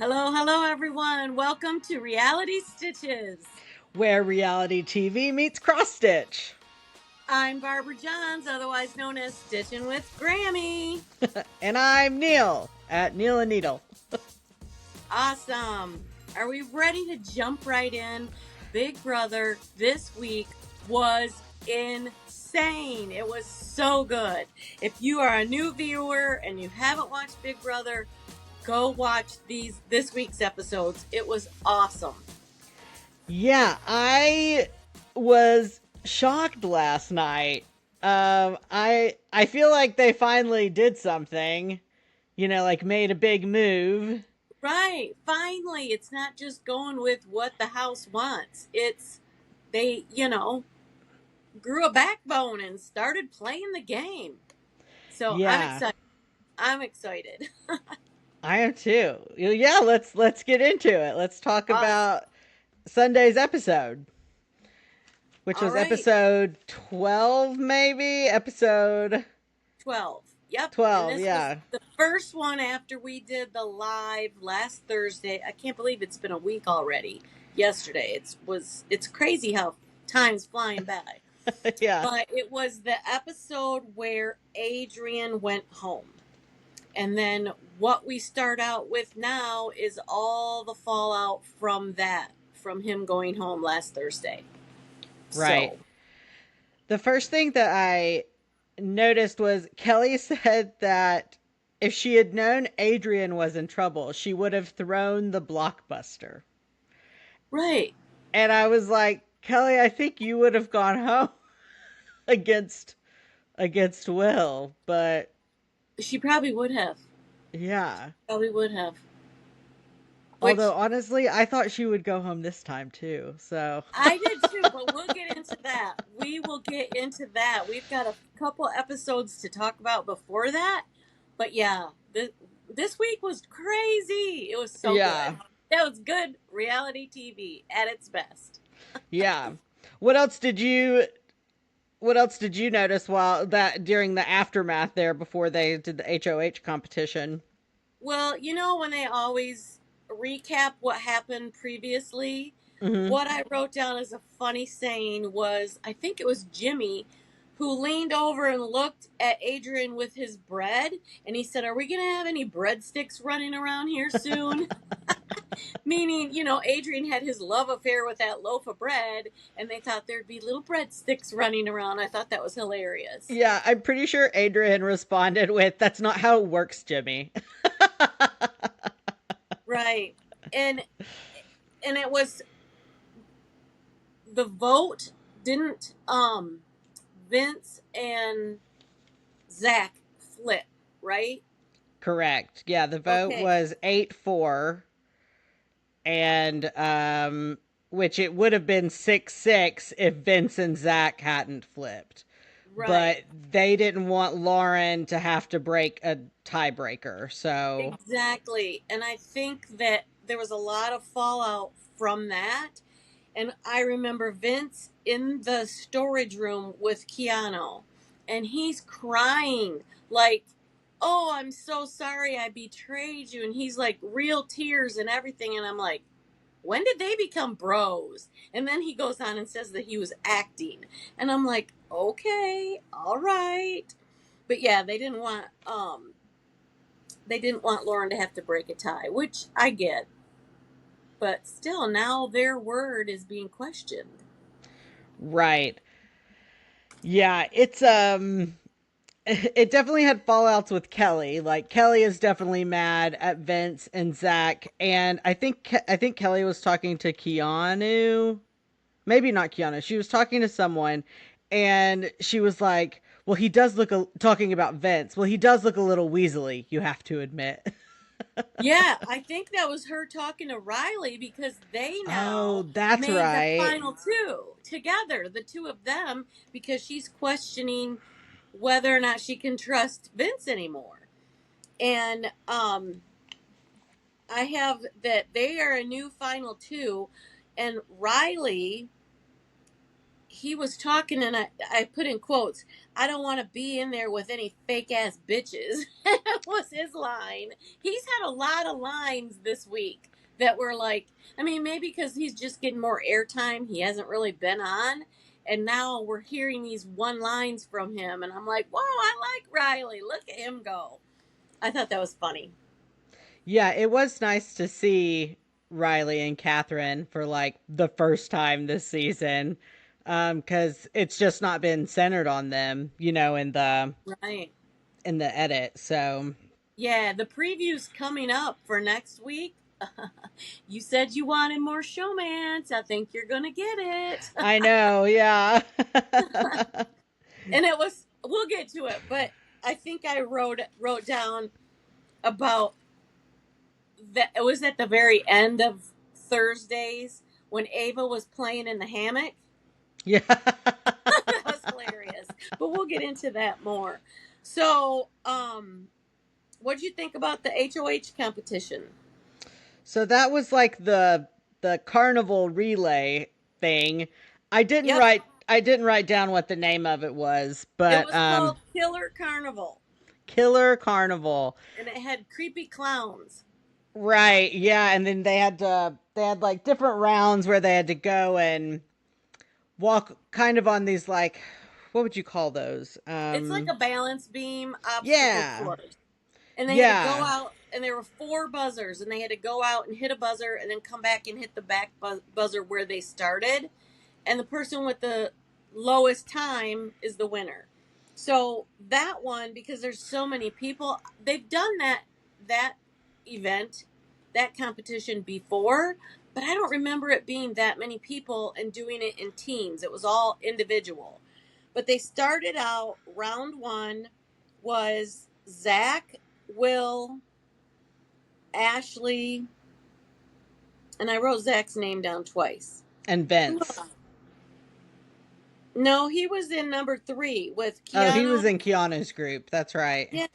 Hello, hello, everyone. Welcome to Reality Stitches. Where reality TV meets cross stitch. I'm Barbara Johns, otherwise known as Stitching with Grammy. And I'm Neil at Neil and Needle. Awesome. Are we ready to jump right in? Big Brother this week was insane. It was so good. If you are a new viewer and you haven't watched Big Brother, go watch this week's episodes. It was awesome. Yeah, I was shocked last night. I feel like they finally did something. Like made a big move. Right. Finally, it's not just going with what the house wants. It's they grew a backbone and started playing the game. So I'm Yeah, excited. I'm excited. I am too. Yeah, let's get into it. Let's talk Awesome. about Sunday's episode, which All was right. episode 12 maybe, episode 12. Yep. And 12, this was yeah. the first one after we did the live last Thursday. I can't believe it's been a week already. Yesterday. It's crazy how time's flying by. Yeah. But it was the episode where Adrian went home. And then what we start out with now is all the fallout from that, from him going home last Thursday. Right. So, The first thing that I noticed was Kelly said that if she had known Adrian was in trouble, she would have thrown the blockbuster. right. And I was like, Kelly, I think you would have gone home against Will, but She probably would have. yeah. Probably would have. Although Which honestly, I thought she would go home this time too. So, I did too, but we'll get into that. We will get into that. We've got a couple episodes to talk about before that. But yeah, this week was crazy. It was so yeah. good. That was good reality TV at its best. Yeah. What else did you what else did you notice while that during the aftermath there before they did the HOH competition? Well, when they always recap what happened previously, Hmm. what I wrote down as a funny saying was I think it was Jimmy who leaned over and looked at Adrian with his bread and he said, "Are we going to have any breadsticks running around here soon?" Meaning, Adrian had his love affair with that loaf of bread and they thought there'd be little breadsticks running around. I thought that was hilarious. Yeah, I'm pretty sure Adrian responded with, "That's not how it works, Jimmy." Right. And it was the vote didn't Vince and Zach flip, right? Correct. Yeah, the vote Okay, was 8-4, and which it would have been 6-6 if Vince and Zach hadn't flipped. right. But they didn't want Lauren to have to break a tiebreaker. So, Exactly. And I think that there was a lot of fallout from that. And I remember Vince in the storage room with Keanu, and he's crying like, "Oh, I'm so sorry I betrayed you." And he's like, real tears and everything. And I'm like, when did they become bros? And then he goes on and says that he was acting. And I'm like, okay, all right. But yeah, they didn't want Lauren to have to break a tie, which I get. But still now their word is being questioned. right. Yeah, it definitely had fallouts with Kelly. Like Kelly is definitely mad at Vince and Zach, and I think Kelly was talking to Keanu, maybe not Keanu. She was talking to someone, and she was like, "Well, he does look talking about Vince. Well, he does look a little weaselly. You have to admit." Yeah, I think that was her talking to Riley because they Oh, now that's made the right. final two together, the two of them, because she's questioning whether or not she can trust Vince anymore. And I have that they are a new final two, and Riley he was talking, and I put in quotes, I don't want to be in there with any fake ass bitches. That was his line. He's had a lot of lines this week that were like, I mean, maybe because he's just getting more airtime. He hasn't really been on. And now we're hearing these one lines from him. And I'm like, whoa, I like Riley. Look at him go. I thought that was funny. Yeah, it was nice to see Riley and Catherine for like the first time this season. Cuz it's just not been centered on them, Right. in the edit. So, Yeah, the preview's coming up for next week. You said you wanted more showmance. I think you're going to get it. I know, yeah. And it was, we'll get to it, but I think I wrote down about that. It was at the very end of Thursdays when Ava was playing in the hammock. Yeah. That was hilarious. But we'll get into that more. So, what did you think about the HOH competition? So that was like the carnival relay thing. Yep, I didn't write down what the name of it was, it but was called Killer Carnival, Killer Carnival. and it had creepy clowns. Right, yeah, and then they had like different rounds where they had to go and walk kind of on these like what would you call those? It's like a balance beam obstacle Yeah. course. And they had to go Yeah. out, and there were four buzzers, and they had to go out and hit a buzzer and then come back and hit the back buzzer where they started. And the person with the lowest time is the winner. So that one, because there's so many people, they've done that event, that competition before, but I don't remember it being that many people and doing it in teams. It was all individual. But they started out, round one was Zach, Will, Ashley, and I wrote Zach's name down twice. And Vince. No, he was in number three with Oh, he Keanu. was in Keanu's group. That's right. Yeah.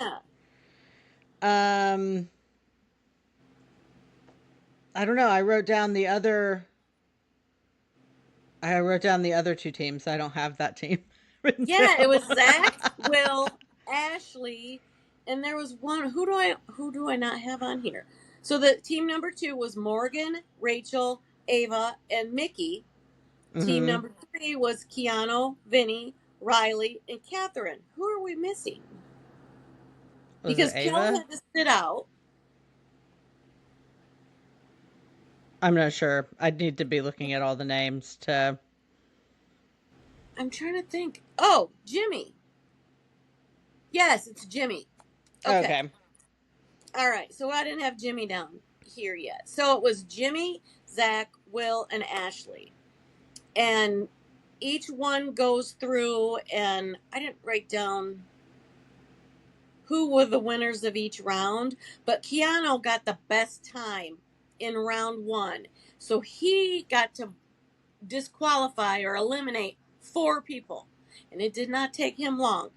Um I don't know. I wrote down the other two teams. I don't have that team written Yeah, it was Zach, down. Will, Ashley, and there was one, who do I not have on here? So the team number two was Morgan, Rachel, Ava, and Mickey. Team Mhm. number three was Keanu, Vinny, Riley, and Catherine. Who are we missing? Was it Because Kel Ava? had to sit out. I'm not sure. I'd need to be looking at all the names to. I'm trying to think. Oh, Jimmy. Yes, it's Jimmy. Okay. Okay. All right. So I didn't have Jimmy down here yet. So it was Jimmy, Zach, Will, and Ashley. And each one goes through, and I didn't write down who were the winners of each round, but Keanu got the best time in round one. So he got to disqualify or eliminate four people. And it did not take him long.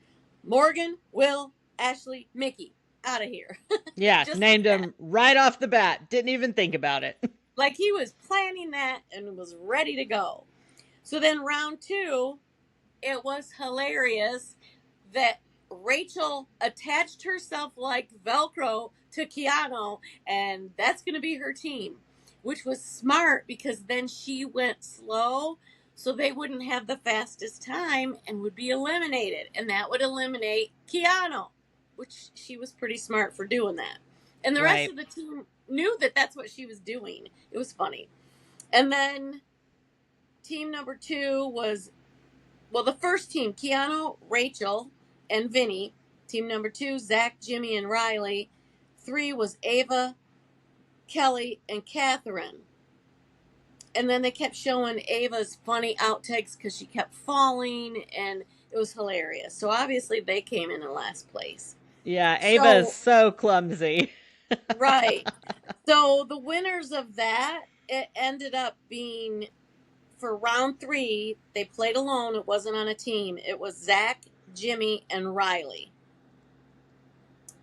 Morgan, Will, Ashley, Mickey, out of here. Yeah, Just like named that. him right off the bat. Didn't even think about it. Like he was planning that and was ready to go. So then round two, it was hilarious that Rachel attached herself like Velcro to Keanu, and that's going to be her team, which was smart because then she went slow so they wouldn't have the fastest time and would be eliminated, and that would eliminate Keanu, which she was pretty smart for doing that. And the rest Right. of the team knew that that's what she was doing. It was funny. And then team number two was, well, the first team, Keanu, Rachel, and Vinny. Team number two, Zach, Jimmy, and Riley. Three was Ava, Kelly, and Catherine. And then they kept showing Ava's funny outtakes because she kept falling, and it was hilarious. So obviously they came in last place. Yeah, Ava is So, so clumsy. right. So the winners of that, it ended up being, for round three, they played alone. It wasn't on a team. It was Zach, Jimmy, and Riley.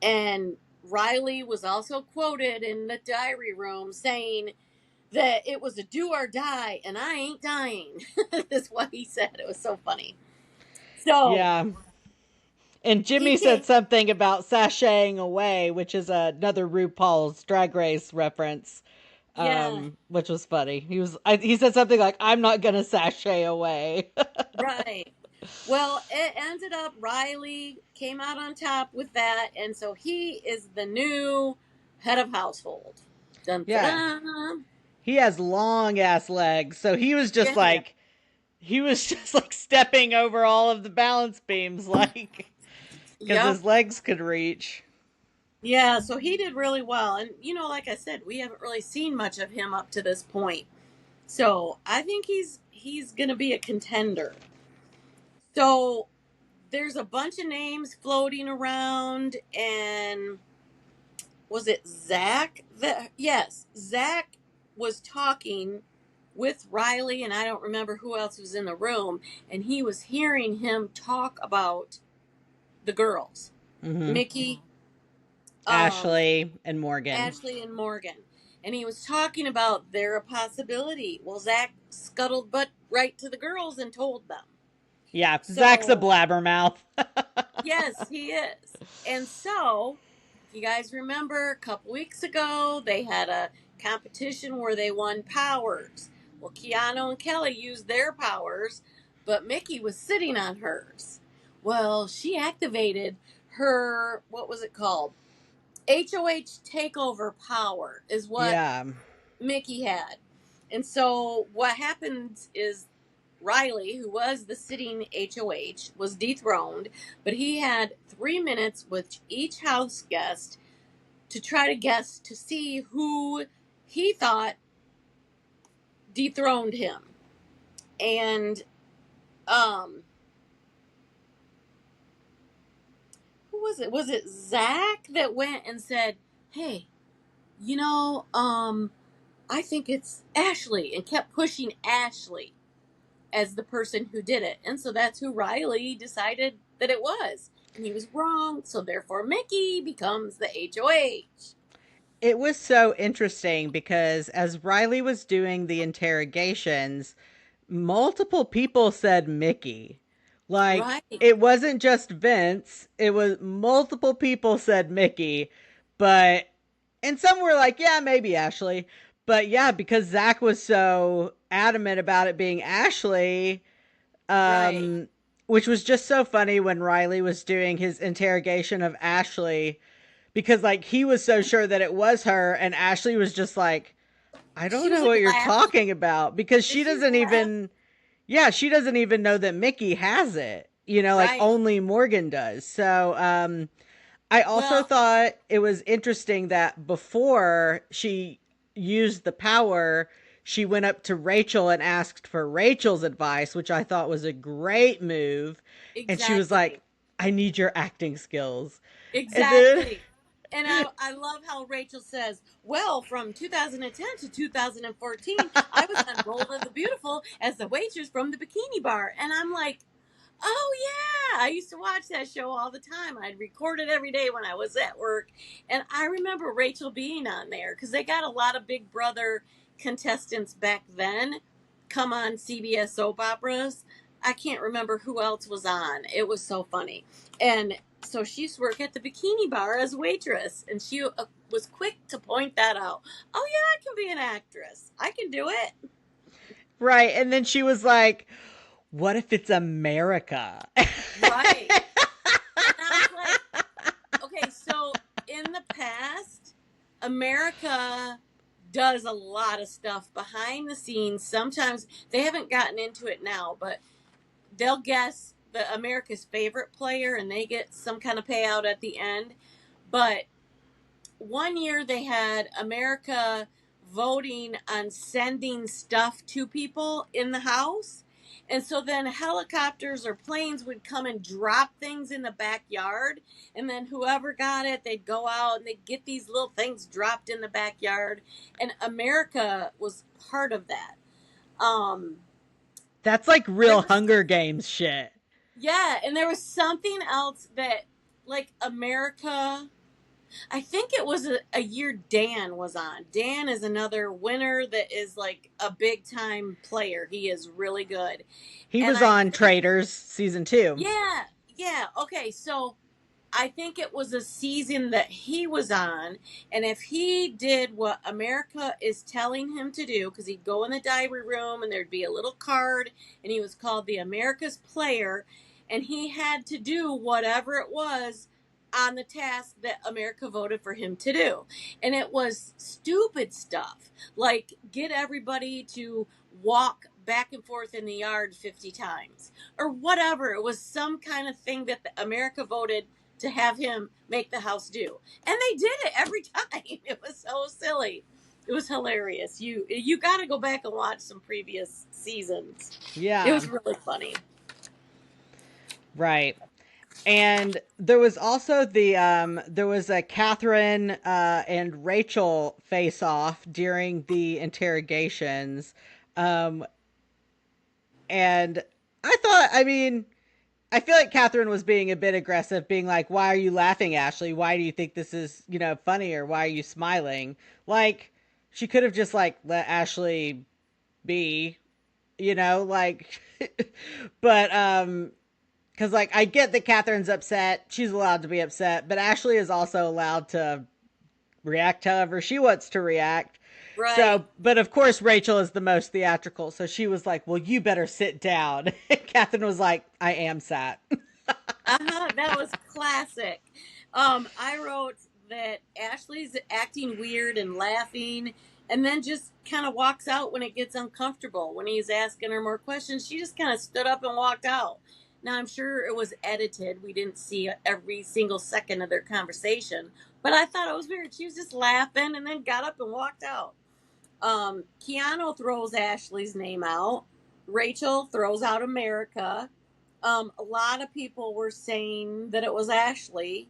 And Riley was also quoted in the diary room saying that it was a do or die, and I ain't dying. That's what he said. It was so funny. So Yeah. And he Jimmy said came, something about sashaying away, which is another RuPaul's Drag Race reference, yeah, which was funny. He said something like, "I'm not gonna sashay away." right. Well, it ended up Riley came out on top with that, and so he is the new head of household. Dun, dun, Yeah, dun. he has long ass legs, so Yeah. he was just like stepping over all of the balance beams, like because Yep. his legs could reach. Yeah, so he did really well. And, like I said, we haven't really seen much of him up to this point. So I think he's going to be a contender. So there's a bunch of names floating around, and was it Zach? Yes, Zach was talking with Riley, and I don't remember who else was in the room, and he was hearing him talk about the girls, Mm-hmm. Mickey, um, Ashley and Morgan. Ashley, and Morgan. And he was talking about their possibility. Well, Zach scuttled butt right to the girls and told them. Yeah, Zach's a So blabbermouth. yes, he is. And so, if you guys remember, a couple weeks ago, they had a competition where they won powers. Well, Keanu and Kelly used their powers, but Mickey was sitting on hers. Well, she activated her, what was it called? HOH takeover power is what Yeah. Mickey had. And so, what happened is Riley, who was the sitting HOH, was dethroned, but he had 3 minutes with each house guest to try to guess to see who he thought dethroned him. And um who was it? Was it Zach that went and said, "Hey, I think it's Ashley," and kept pushing Ashley as the person who did it. And so that's who Riley decided that it was. And he was wrong. So therefore, Mickey becomes the HOH. It was so interesting because as Riley was doing the interrogations, multiple people said Mickey. Like, Right. it wasn't just Vince, it was multiple people said Mickey, but, and some were like, yeah, maybe Ashley. But yeah, because Zach was so adamant about it being Ashley, Right. um, which was just so funny when Riley was doing his interrogation of Ashley because like he was so sure that it was her and Ashley was just like, I don't She was know like what you're laughing. talking about because And she she's doesn't laughing. even, yeah, she doesn't even know that Mickey has it, like Right. only Morgan does. So I also Well, thought it was interesting that before she used the power, she went up to Rachel and asked for Rachel's advice, which I thought was a great move. And she was like, exactly. I need your acting skills. And then, Exactly. And I love how Rachel says, well, from 2010 to 2014, I was on Bold and the Beautiful as the waitress from the bikini bar. And I'm like, oh yeah, I used to watch that show all the time. I'd record it every day when I was at work, and I remember Rachel being on there because they got a lot of Big Brother contestants back then come on CBS soap operas. I can't remember who else was on. It was so funny, and so she used to work at the bikini bar as a waitress, and she was quick to point that out. Oh yeah, I can be an actress. I can do it. right. And then she was like, what if it's America? Right. And I was like, okay, so in the past, America does a lot of stuff behind the scenes. Sometimes they haven't gotten into it now, but they'll guess the America's favorite player and they get some kind of payout at the end. But one year they had America voting on sending stuff to people in the house. And so then helicopters or planes would come and drop things in the backyard. And then whoever got it, they'd go out and they'd get these little things dropped in the backyard. And America was part of that. Um, That's like there real was, Hunger Games shit. yeah. And there was something else that, like, America I think it was a year Dan was on. Dan is another winner that is like a big time player. He is really good. He And was I on think, Traitors season 2. yeah, yeah. Okay, so I think it was a season that he was on, and if he did what America is telling him to do, because he'd go in the diary room and there'd be a little card, and he was called the America's Player, and he had to do whatever it was on the task that America voted for him to do. And it was stupid stuff, like get everybody to walk back and forth in the yard 50 times or whatever. It was some kind of thing that America voted to have him make the house do. And they did it every time. It was so silly. It was hilarious. You got to go back and watch some previous seasons. It Yeah, was really funny. right. And there was also there was a Catherine and Rachel face off during the interrogations. Um, and I mean, I feel like Catherine was being a bit aggressive, being like, "Why are you laughing, Ashley? Why do you think this is, funny, or why are you smiling?" Like, she could have just like let Ashley be, like, but because like I get that Catherine's upset, she's allowed to be upset, but Ashley is also allowed to react however she wants to react. Right. So, but of course, Rachel is the most theatrical. So she was like, "Well, you better sit down." Catherine was like, "I am sat." Uh-huh. That was classic. I wrote that Ashley's acting weird and laughing and then just kind of walks out when it gets uncomfortable. When he's asking her more questions, she just kind of stood up and walked out. Now, I'm sure it was edited. We didn't see every single second of their conversation, but I thought it was weird. She was just laughing and then got up and walked out. Keanu throws Ashley's name out. Rachel throws out America. A lot of people were saying that it was Ashley.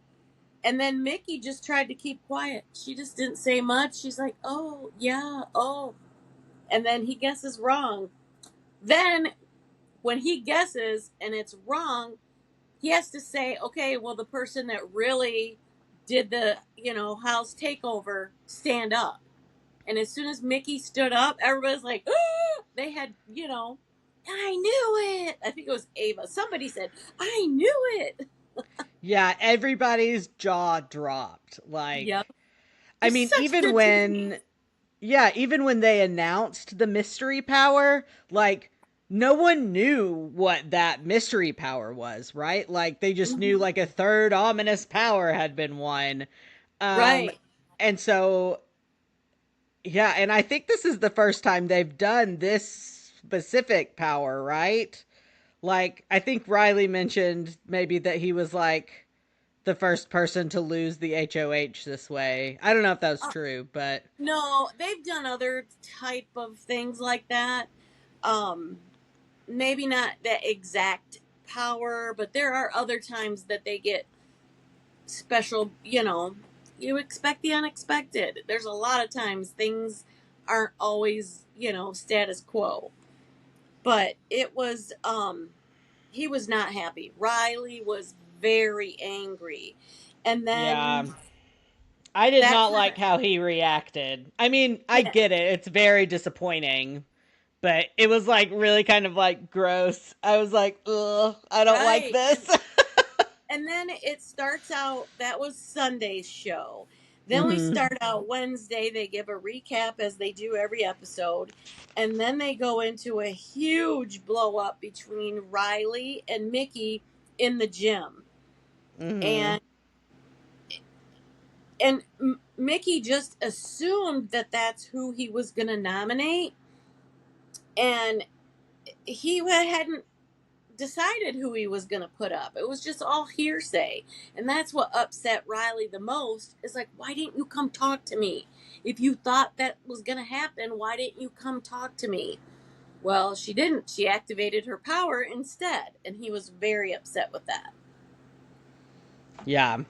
And then Mickey just tried to keep quiet. She just didn't say much. She's like, oh, yeah, oh. And then he guesses wrong. Then, when he guesses and it's wrong, he has to say, okay, well, the person that really did the, house takeover, stand up. And as soon as Mickey stood up, everybody's like, oh, they had, I knew it. I think it was Ava. Somebody said, I knew it. Yeah, everybody's jaw dropped. Yep. Like, It I was mean, such good TV. even when they announced the mystery power, like, no one knew what that mystery power was, right? Like, they just knew Hmm. like a third ominous power had been won. Um, Right. and so, yeah, and I think this is the first time they've done this specific power, right? Like, I think Riley mentioned maybe that he was like the first person to lose the HOH this way. I don't know if that was Uh, true, but no, they've done other type of things like that. Um, Maybe not that exact power, but there are other times that they get special, you expect the unexpected. There's a lot of times things aren't always, status quo. But it was he was not happy. Riley was very angry. And yeah, then I did that not kind like of, how he reacted. I mean, I yeah, get it. It's very disappointing, but it was like really kind of like gross. I was like, ugh, I don't like right. this. And then it starts out, that was Sunday's show. Then we Hmm. start out Wednesday, they give a recap as they do every episode. And then they go into a huge blow up between Riley and Mickey in the gym. Hmm. And Mickey just assumed that that's who he was going to nominate, and he hadn't decided who he was going to put up. It was just all hearsay, and that's what upset Riley the most. Is like, why didn't you come talk to me? If you thought that was going to happen, why didn't you come talk to me? Well, she didn't. She activated her power instead, and he was very upset with that. Yeah,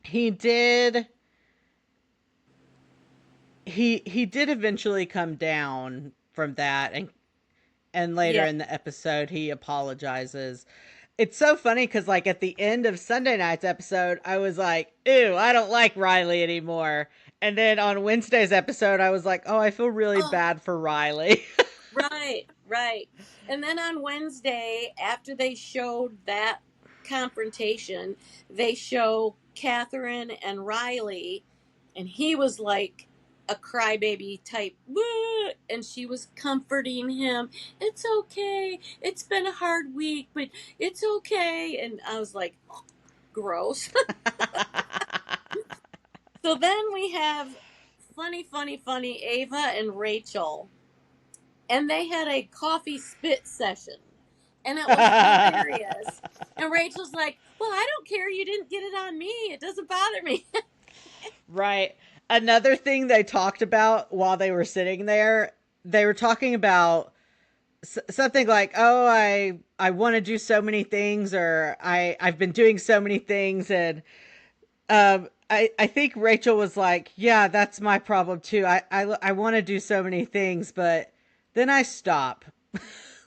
he did. He did eventually come down from that, and later Yeah. in the episode he apologizes. It's so funny because, like, at the end of Sunday night's episode, I was like, ew, I don't like Riley anymore. And then on Wednesday's episode, I was like, oh, I feel really Oh, bad for Riley. right, right. And then on Wednesday, after they showed that confrontation, they show Catherine and Riley, and he was like a crybaby type, "Woo," and she was comforting him. It's okay. It's been a hard week, but it's okay. And I was like, gross. So then we have funny Ava and Rachel, and they had a coffee spit session, and it was hilarious. And Rachel's like, "Well, I don't care. You didn't get it on me. It doesn't bother me." Right. Another thing they talked about while they were sitting there, they were talking about something like, "Oh, I want to do so many things," or I've been doing so many things," and I think Rachel was like, "Yeah, that's my problem too. I want to do so many things, but then I stop."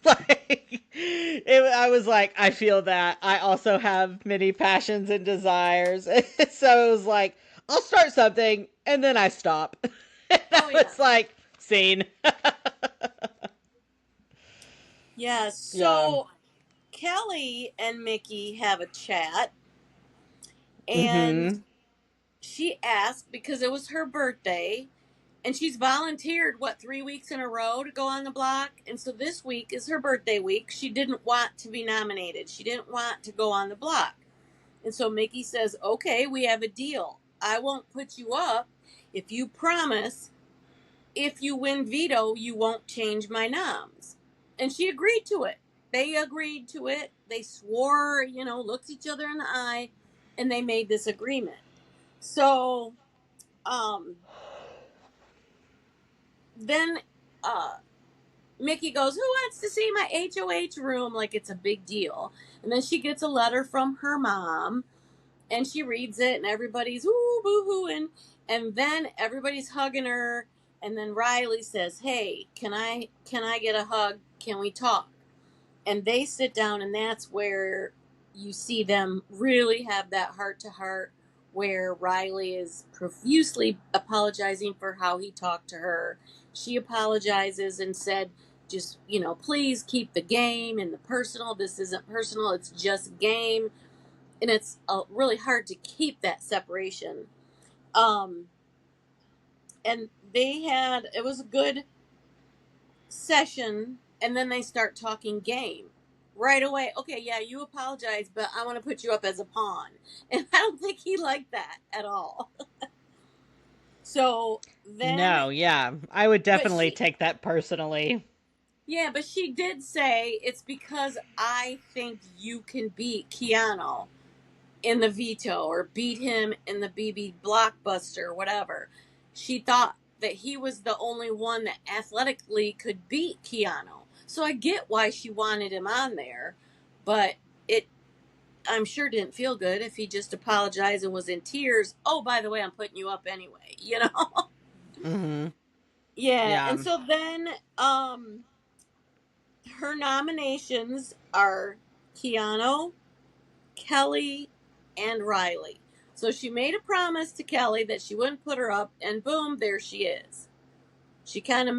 I was like, I feel that. I also have many passions and desires. So it was like, I'll start something and then I stop. And I Oh yeah, was like, scene. yeah. Yeah. So Kelly and Mickey have a chat, and Mm-hmm. she asked because it was her birthday, and she's volunteered what 3 weeks in a row to go on the block, and so this week is her birthday week. She didn't want to be nominated. She didn't want to go on the block. And so Mickey says, "Okay, we have a deal. I won't put you up if you promise if you win veto, you won't change my noms." And she agreed to it. They agreed to it. They swore, looked each other in the eye, and they made this agreement. So um, then Mickey goes, "Who wants to see my HOH room?" Like it's a big deal. And then she gets a letter from her mom, and she reads it, and everybody's ooh boo hooing, and then everybody's hugging her, and then Riley says, "Hey, can I get a hug? Can we talk?" And they sit down, and that's where you see them really have that heart to heart, where Riley is profusely apologizing for how he talked to her. She apologizes and said, "Just, please keep the game and the personal. This isn't personal, it's just game." And it's really hard to keep that separation. Um, and it was a good session, and then they start talking game right away. "Okay, yeah, you apologize, but I want to put you up as a pawn." And I don't think he liked that at all. So then, No, yeah. I would but definitely she, take that personally. yeah, but she did say, "It's because I think you can beat Keanu in the veto or beat him in the BB blockbuster or whatever." She thought that he was the only one that athletically could beat Keanu. So I get why she wanted him on there, but it I'm sure didn't feel good if he just apologized and was in tears. "Oh, by the way, I'm putting you up anyway." Mm-hmm. Yeah, Yeah. and so then her nominations are Keanu, Kelly, and Riley. So she made a promise to Kelly that she wouldn't put her up, and boom, there she is. She kind of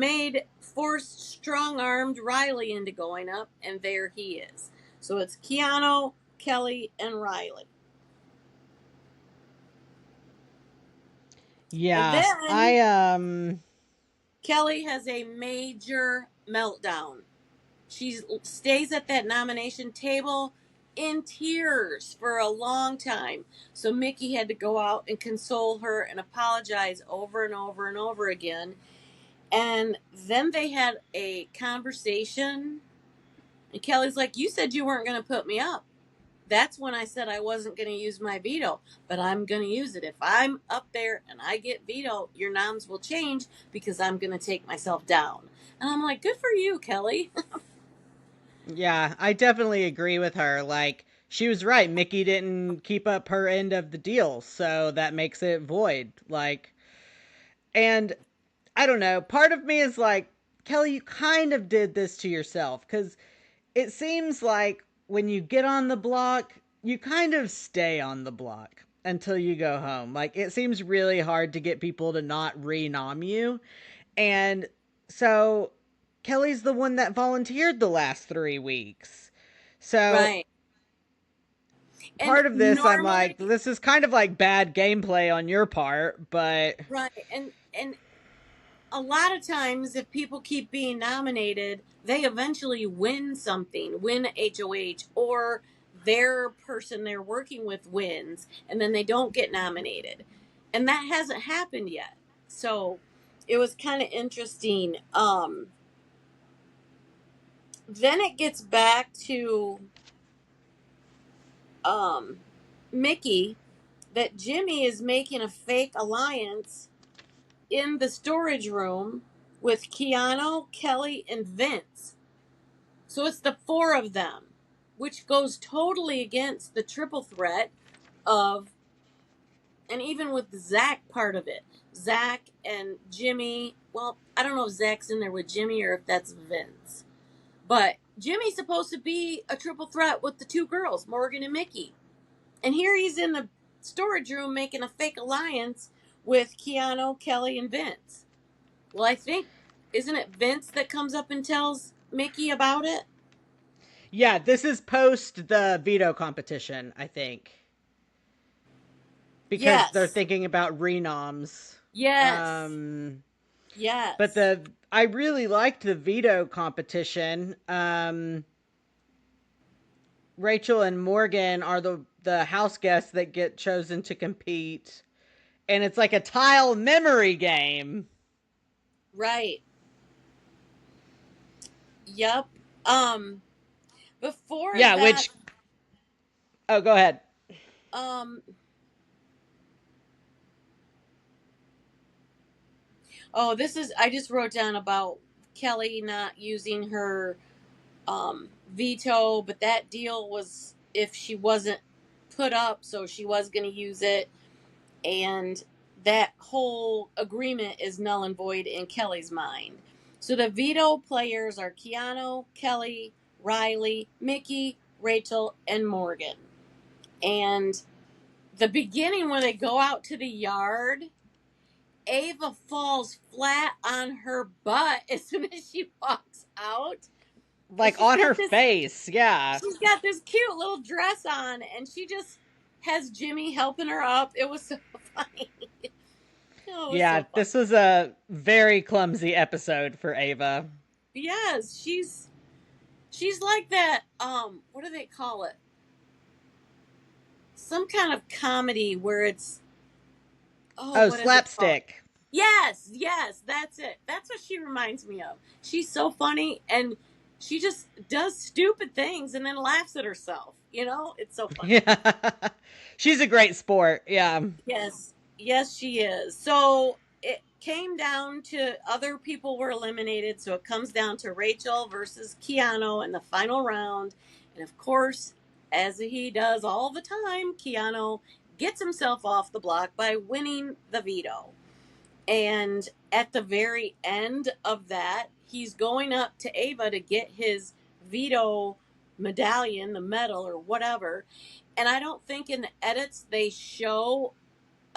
forced, strong armed Riley into going up, and there he is. So it's Keanu, Kelly, and Riley. And Yeah. then I Kelly has a major meltdown. She stays at that nomination table in tears for a long time. So Mickey had to go out and console her and apologize over and over and over again. And then they had a conversation. And Kelly's like, "You said you weren't going to put me up. That's when I said I wasn't going to use my veto, but I'm going to use it. If I'm up there and I get veto, your noms will change because I'm going to take myself down." And I'm like, "Good for you, Kelly." Yeah, I definitely agree with her. Like, she was right. Mickey didn't keep up her end of the deal, so that makes it void. Like, and I don't know. Part of me is like, Kelly, you kind of did this to yourself because it seems like when you get on the block, you kind of stay on the block until you go home. Like, it seems really hard to get people to not renom you. And so Kelly's the one that volunteered the last 3 weeks. So Right. And part of this, I'm like, normally, this is kind of like bad gameplay on your part, but right. And a lot of times, if people keep being nominated, they eventually win something, win HOH, or their person they're working with wins, and then they don't get nominated. And that hasn't happened yet. So it was kind of interesting. Then it gets back to um, Mickey, that Jimmy is making a fake alliance in the storage room with Keanu, Kelly, and Vince. So it's the four of them, which goes totally against the triple threat of, and even with the Zach part of it, Zach and Jimmy. Well, I don't know if Zach's in there with Jimmy or if that's Vince, but Jimmy's supposed to be a triple threat with the two girls, Morgan and Mickey. And here he's in the storage room making a fake alliance with Keanu, Kelly, and Vince. Well, I think, isn't it Vince that comes up and tells Mickey about it? yeah, this is post the veto competition, I think, because they're Yes. thinking about renoms. Yes. Um, but Yes. I really liked the veto competition. Rachel and Morgan are the house guests that get chosen to compete, and it's like a tile memory game. Right. Yep. Um, before Yeah, that, which oh, go ahead. um, oh, this is, I just wrote down about Kelly not using her veto, but that deal was if she wasn't put up, so she was going to use it. And that whole agreement is null and void in Kelly's mind. So the veto players are Keanu, Kelly, Riley, Mickey, Rachel, and Morgan. And the beginning when they go out to the yard, Ava falls flat on her butt as soon as she walks out. And Like on her face, yeah. she's got this cute little dress on, and she just has Jimmy helping her up. It was so funny. Oh, it was Yeah, so funny. this was a very clumsy episode for Ava. Yes, she's like that. What do they call it? Some kind of comedy where it's, oh, Oh, what is it called? slapstick. Yes, yes, that's it. That's what she reminds me of. She's so funny, and she just does stupid things and then laughs at herself. It's so funny. Yeah. She's a great sport. Yeah. Yes, yes, she is. So it came down to other people were eliminated. So it comes down to Rachel versus Keanu in the final round. And of course, as he does all the time, Keanu gets himself off the block by winning the veto. And at the very end of that, he's going up to Ava to get his veto medallion, the medal, or whatever. And I don't think in the edits they show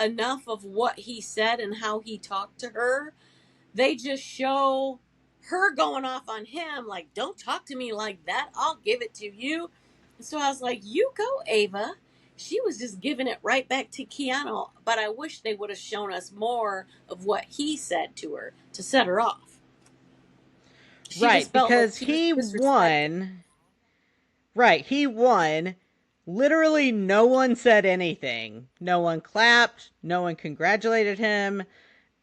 enough of what he said and how he talked to her. They just show her going off on him, like, don't talk to me like that. I'll give it to you. So I was like, you go, Ava. She was just giving it right back to Keanu. But I wish they would have shown us more of what he said to her to set her off. She Right, just felt like because she was he disrespected. won. Right, he won. Literally, no one said anything. No one clapped. No one congratulated him.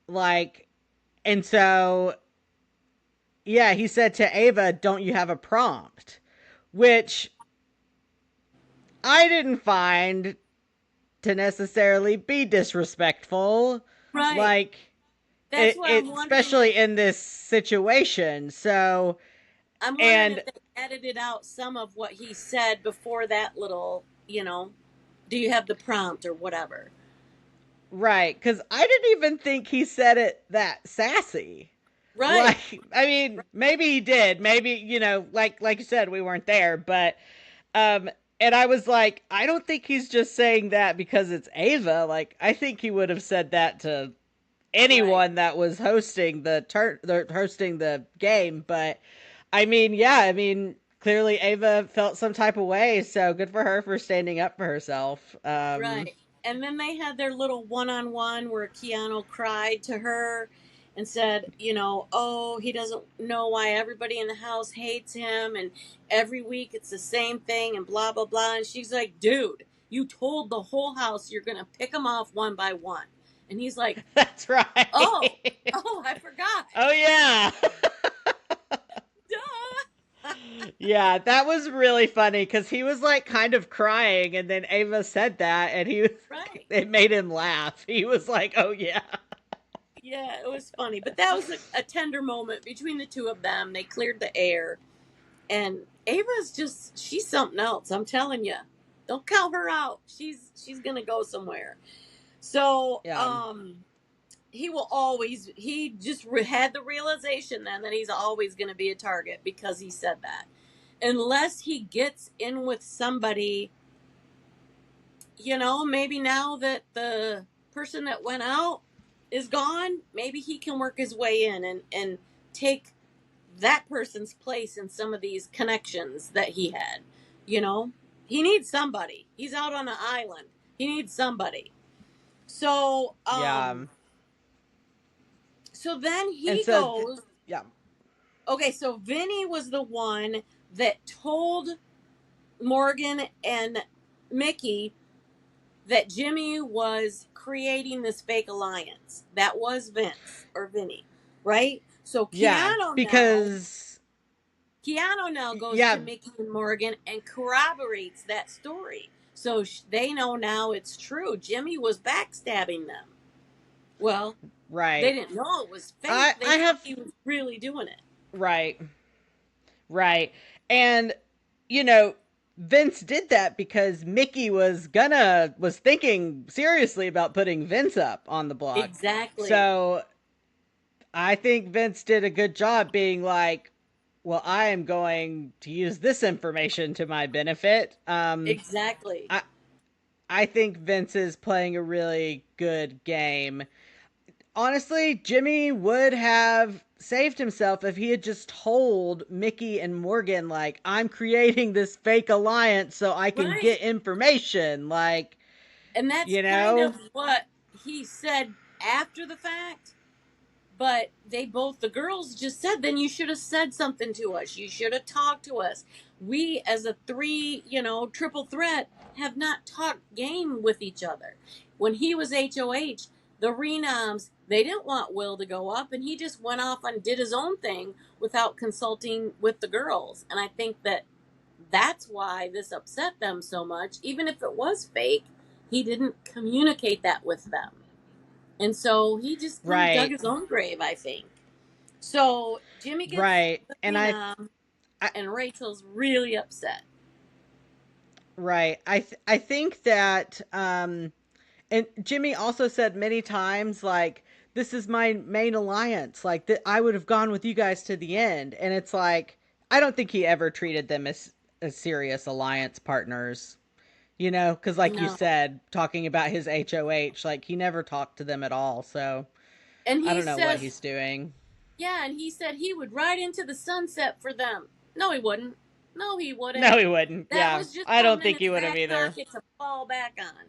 Like, and so, yeah, he said to Ava, "Don't you have a prompt?" Which I didn't find to necessarily be disrespectful. Right. Like, That's what I'm wondering if especially in this situation. So, I'm wondering and if they edited out some of what he said before that little, do you have the prompt or whatever? right, because I didn't even think he said it that sassy. Right. Like, I mean, maybe he did. Maybe, like you said, we weren't there, but Um, and I was like, I don't think he's just saying that because it's Ava. Like, I think he would have said that to Right. anyone that was hosting hosting the game. But I mean, yeah, I mean, clearly Ava felt some type of way, so good for her for standing up for herself. Right. And then they had their little one on one where Keanu cried to her and said, oh, he doesn't know why everybody in the house hates him. And every week it's the same thing and blah, blah, blah. And she's like, dude, you told the whole house you're going to pick them off one by one. And he's like, That's oh, right. oh, I forgot. Oh yeah. Duh. Yeah, that was really funny because he was like kind of crying, and then Ava said that, and Right. it made him laugh. He was like, "Oh yeah." Yeah, it was funny. But that was a tender moment between the two of them. They cleared the air. And Ava's just she's something else. I'm telling you. Don't count her out. She's gonna go somewhere. So Yeah. he will always he just had the realization then that he's always gonna be a target because he said that. Unless he gets in with somebody, maybe now that the person that went out is gone, maybe he can work his way in and take that person's place in some of these connections that he had. You know, he needs somebody. He's out on an island. He needs somebody. So, Yeah. so then And he so, goes. yeah. Okay, so Vinny was the one that told Morgan and Mickey that Jimmy was creating this fake alliance. That was Vince or Vinny, right? So Yeah, because Keanu now goes to yeah, Mickey and Morgan and corroborates that story. So they know now it's true. Jimmy was backstabbing them. Well, they right. didn't know it was fake. I They I thought have he was really doing it. right. Right. And you know, Vince did that because Mickey was thinking seriously about putting Vince up on the block. Exactly. So I think Vince did a good job being like, well, I am going to use this information to my benefit. Exactly. I I think Vince is playing a really good game. Honestly, Jimmy would have saved himself if he had just told Mickey and Morgan, like, I'm creating this fake alliance so I can Right. get information. Like, And that's you kind of know? what he said after the fact. But the girls just said, then you should have said something to us. You should have talked to us. We, as a three, triple threat, have not talked game with each other. When he was HOH, the Renoms, they didn't want Will to go up, and he just went off and did his own thing without consulting with the girls. And I think that's why this upset them so much. Even if it was fake, he didn't communicate that with them. And so he just kind of dug Right. his own grave, I think. So Jimmy gets Right. the And phenom, I and Rachel's really upset. right. I think that and Jimmy also said many times like this is my main alliance. Like that I would have gone with you guys to the end. And it's like I don't think he ever treated them as serious alliance partners. You know, because like you No. said, talking about his HOH, like he never talked to them at all. So And I he don't know what says, he's doing. yeah, and he said he would ride into the sunset for them. No, he wouldn't. No, he wouldn't. No, he wouldn't. That Yeah, was just I don't something in think his he would have back either. pocket to fall back on.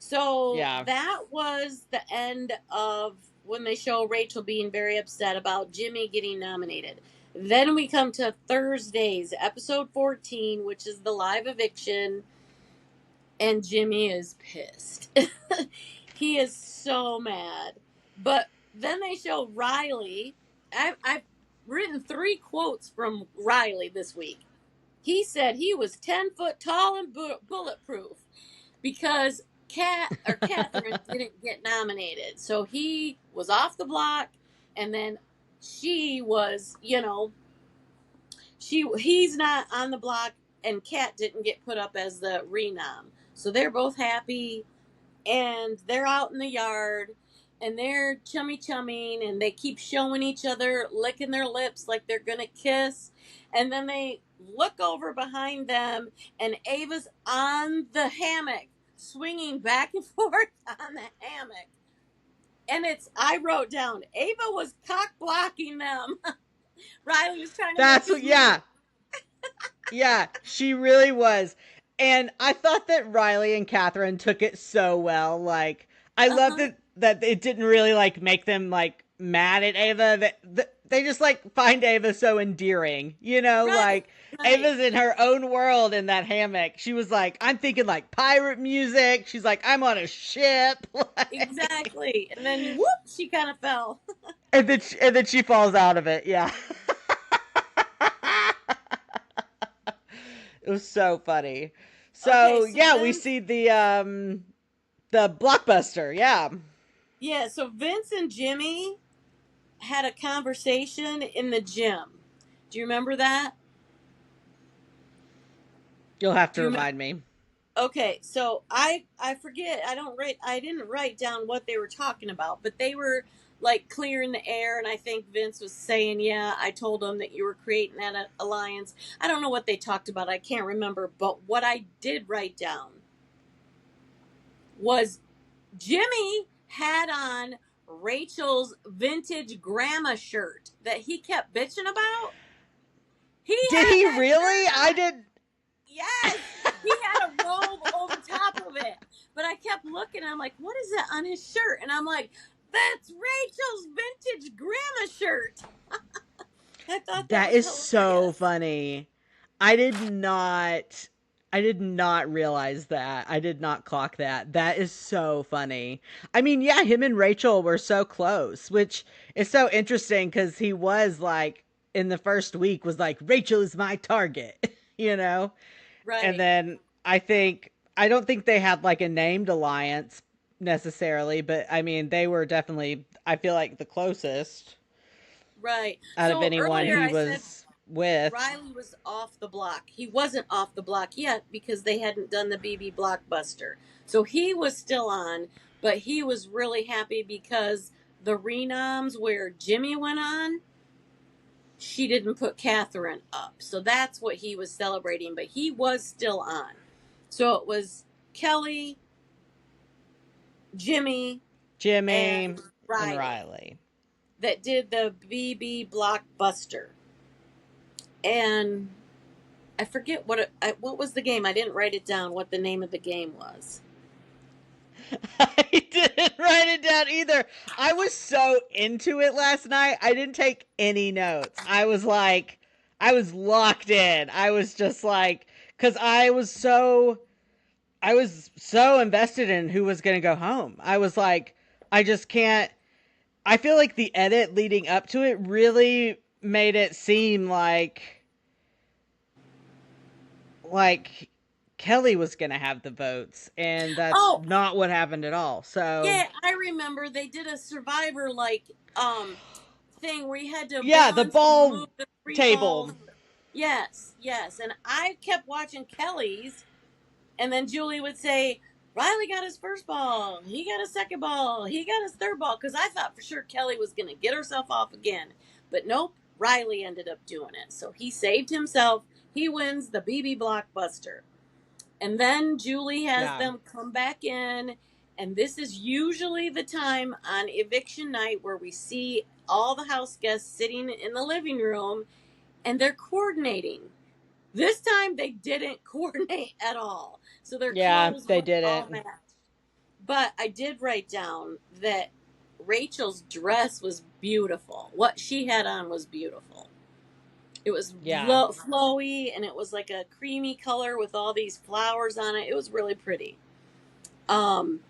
So Yeah, that was the end of when they show Rachel being very upset about Jimmy getting nominated. Then we come to Thursday's episode 14, which is the live eviction, and Jimmy is pissed. He is so mad. But then they show Riley. I've written 3 quotes from Riley this week. He said he was 10 foot tall and bulletproof because Catherine didn't get nominated. So he was off the block, and then she was, he's not on the block, and Kat didn't get put up as the renom. So they're both happy, and they're out in the yard, and they're chumming, and they keep showing each other licking their lips like they're gonna kiss, and then they look over behind them, and Ava's on the hammock, swinging back and forth on the hammock. And I wrote down, Ava was cock blocking them. Riley was trying to make That's his what, move. yeah. Yeah, she really was. And I thought that Riley and Catherine took it so well. Like, I Uh loved huh. that it didn't really like make them like mad at Ava. That they just like find Ava so endearing. You know, Right. like Right. Ava's in her own world in that hammock. She was like, I'm thinking like pirate music. She's like, I'm on a ship. Like, Exactly. And then whoop, she kind of fell. and then she falls out of it. Yeah. It was so funny. Okay, So so yeah, we then see the blockbuster. Yeah, yeah, so Vince and Jimmy had a conversation in the gym. Do you remember that? you'll have Do to you remember? remind me. Okay, so I forget. I didn't write down what they were talking about, but they were like clearing the air, and I think Vince was saying, "Yeah, I told them that you were creating that alliance." I don't know what they talked about. I can't remember, but what I did write down was Jimmy had on Rachel's vintage grandma shirt that he kept bitching about. He Did had he that really? shirt I on. did. Yes, he had a robe over top of it. But I kept looking. I'm like, what is that on his shirt? And I'm like, that's Rachel's vintage grandma shirt. I thought that That was is so hilarious. funny. I did not. I did not realize that. I did not clock that. That is so funny. I mean, yeah, him and Rachel were so close, which is so interesting because he was like in the first week was like Rachel is my target, you know. And Right, then I don't think they had like a named alliance necessarily, but I mean they were definitely I feel like the closest right. out of So anyone earlier he I said was with. Riley was off the block. He wasn't off the block yet because they hadn't done the BB Blockbuster. So he was still on, but he was really happy because the renoms where Jimmy went on, she didn't put Catherine up. So that's what he was celebrating, but he was still on. So it was Kelly, Jimmy, Jimmy and and Riley Riley. that did the BB Blockbuster. And I forget what was the game. I didn't write it down what the name of the game was. I didn't write it down either. I was so into it last night. I didn't take any notes. I was locked in. I was just like, because I was so invested in who was going to go home. I was like, I just can't. I feel like the edit leading up to it really made it seem like Kelly was going to have the votes, and that's Oh, not what happened at all. So, yeah, I remember they did a Survivor like thing where you had to yeah, the balance and move ball the three table. balls. Yes, yes. And I kept watching Kelly's, and then Julie would say, Riley got his first ball. He got his second ball. He got his third ball. Because I thought for sure Kelly was going to get herself off again. But nope, Riley ended up doing it. So he saved himself. He wins the BB Blockbuster. And then Julie has Yeah. them come back in. And this is usually the time on eviction night where we see all the house guests sitting in the living room and they're coordinating. This time they didn't coordinate at all. So their Yeah, clothes they weren't all didn't. matched. But I did write down that Rachel's dress was beautiful. What she had on was beautiful. It was Yeah. flowy and it was like a creamy color with all these flowers on it. It was really pretty. Um,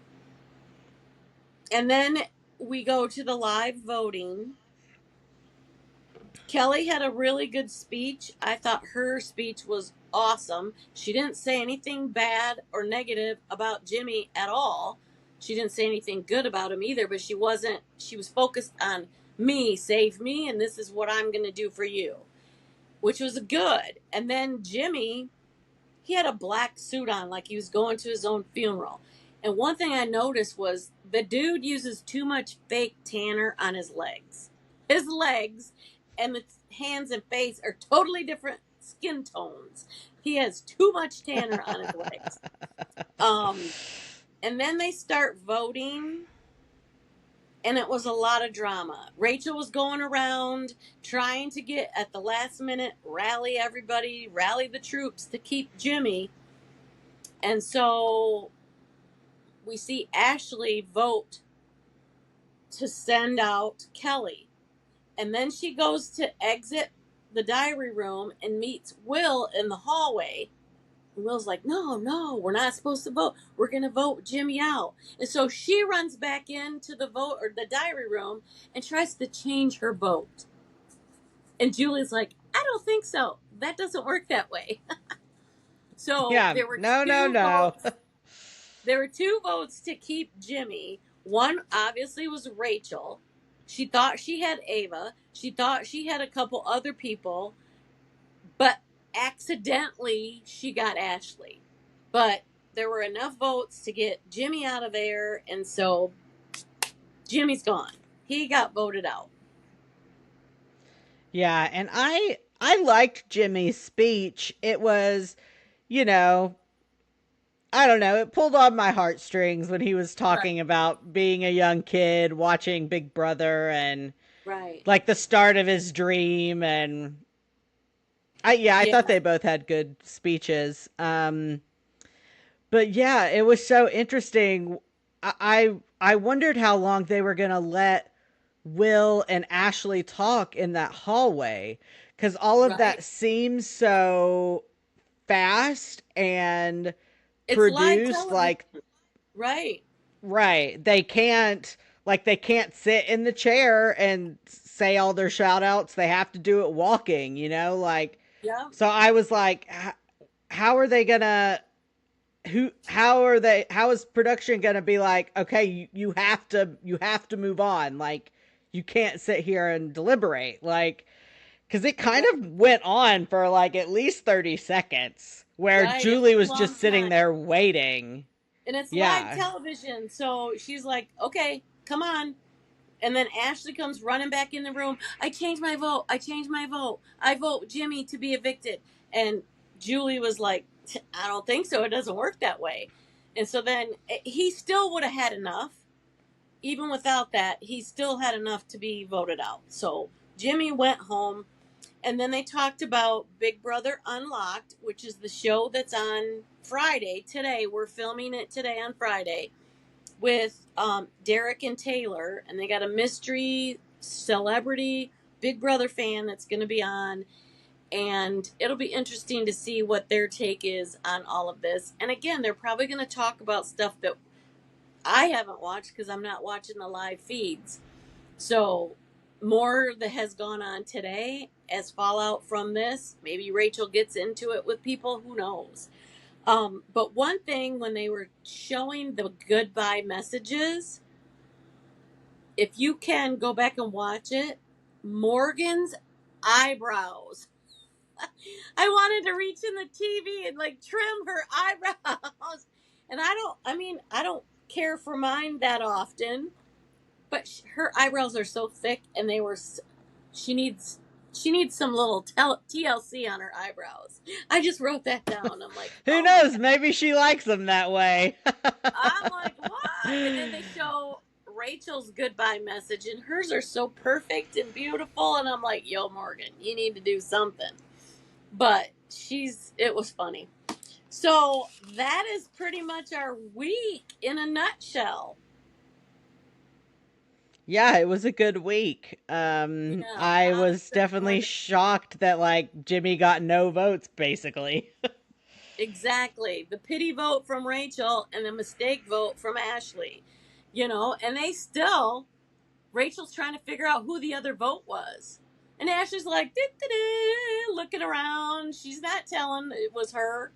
and then we go to the live voting. Kelly had a really good speech. I thought her speech was awesome. She didn't say anything bad or negative about Jimmy at all. She didn't say anything good about him either, but she was focused on me, save me, and this is what I'm going to do for you, which was good. And then Jimmy, he had a black suit on like he was going to his own funeral. And one thing I noticed was the dude uses too much fake tanner on his legs. His legs and the hands and face are totally different skin tones. He has too much tanner on his legs. And then they start voting, and it was a lot of drama. Rachel was going around trying to get at the last minute, rally everybody, rally the troops to keep Jimmy. And so we see Ashley vote to send out Kelly. And then she goes to exit the diary room and meets Will in the hallway. And Will's like, no, no, we're not supposed to vote. We're going to vote Jimmy out. And so she runs back into the vote or the diary room and tries to change her vote. And Julie's like, I don't think so. That doesn't work that way. So Yeah, there were no, no, two no. votes. There were two votes to keep Jimmy. One obviously was Rachel. She thought she had Ava. She thought she had a couple other people, but accidentally she got Ashley. But there were enough votes to get Jimmy out of there, and so Jimmy's gone. He got voted out. Yeah, and I liked Jimmy's speech. It was, you know, I don't know, it pulled on my heartstrings when he was Right. talking about being a young kid watching Big Brother and Right. like the start of his dream. And I Yeah. thought they both had good speeches. But yeah, it was so interesting. I wondered how long they were going to let Will and Ashley talk in that hallway, cuz all of Right. that seems so fast and It's live produced. television. Like, Right. right, they can't sit in the chair and say all their shout outs. They have to do it walking, like. Yeah. So I was like, how are they gonna how is production gonna be like, okay, you have to move on, like, you can't sit here and deliberate, like, because it kind Right. of went on for like at least 30 seconds where Right. It was Julie a was long just sitting time. there waiting. And it's live Yeah. television. So she's like, okay, come on. And then Ashley comes running back in the room. I changed my vote. I changed my vote. I vote Jimmy to be evicted. And Julie was like, I don't think so. It doesn't work that way. And so then he still would have had enough. Even without that, he still had enough to be voted out. So Jimmy went home. And then they talked about Big Brother Unlocked, which is the show that's on Friday. Today, we're filming it today on Friday with Derek and Taylor, and they got a mystery celebrity Big Brother fan that's going to be on, and it'll be interesting to see what their take is on all of this. And again, they're probably going to talk about stuff that I haven't watched because I'm not watching the live feeds. So more that has gone on today as fallout from this. Maybe Rachel gets into it with people. Who knows? But one thing, when they were showing the goodbye messages, if you can go back and watch it, Morgan's eyebrows. I wanted to reach in the TV and like trim her eyebrows. And I don't care for mine that often, but her eyebrows are so thick, and she needs she needs some little TLC on her eyebrows. I just wrote that down. I'm like, Who oh my knows? god. Maybe she likes them that way. I'm like, what? And then they show Rachel's goodbye message, and hers are so perfect and beautiful. And I'm like, yo, Morgan, you need to do something. But it was funny. So that is pretty much our week in a nutshell. Yeah, it was a good week. Yeah, a I lot of was stuff definitely going. shocked that like Jimmy got no votes, basically. Exactly. The pity vote from Rachel and the mistake vote from Ashley. And Rachel's trying to figure out who the other vote was. And Ashley's like, looking around. She's not telling it was her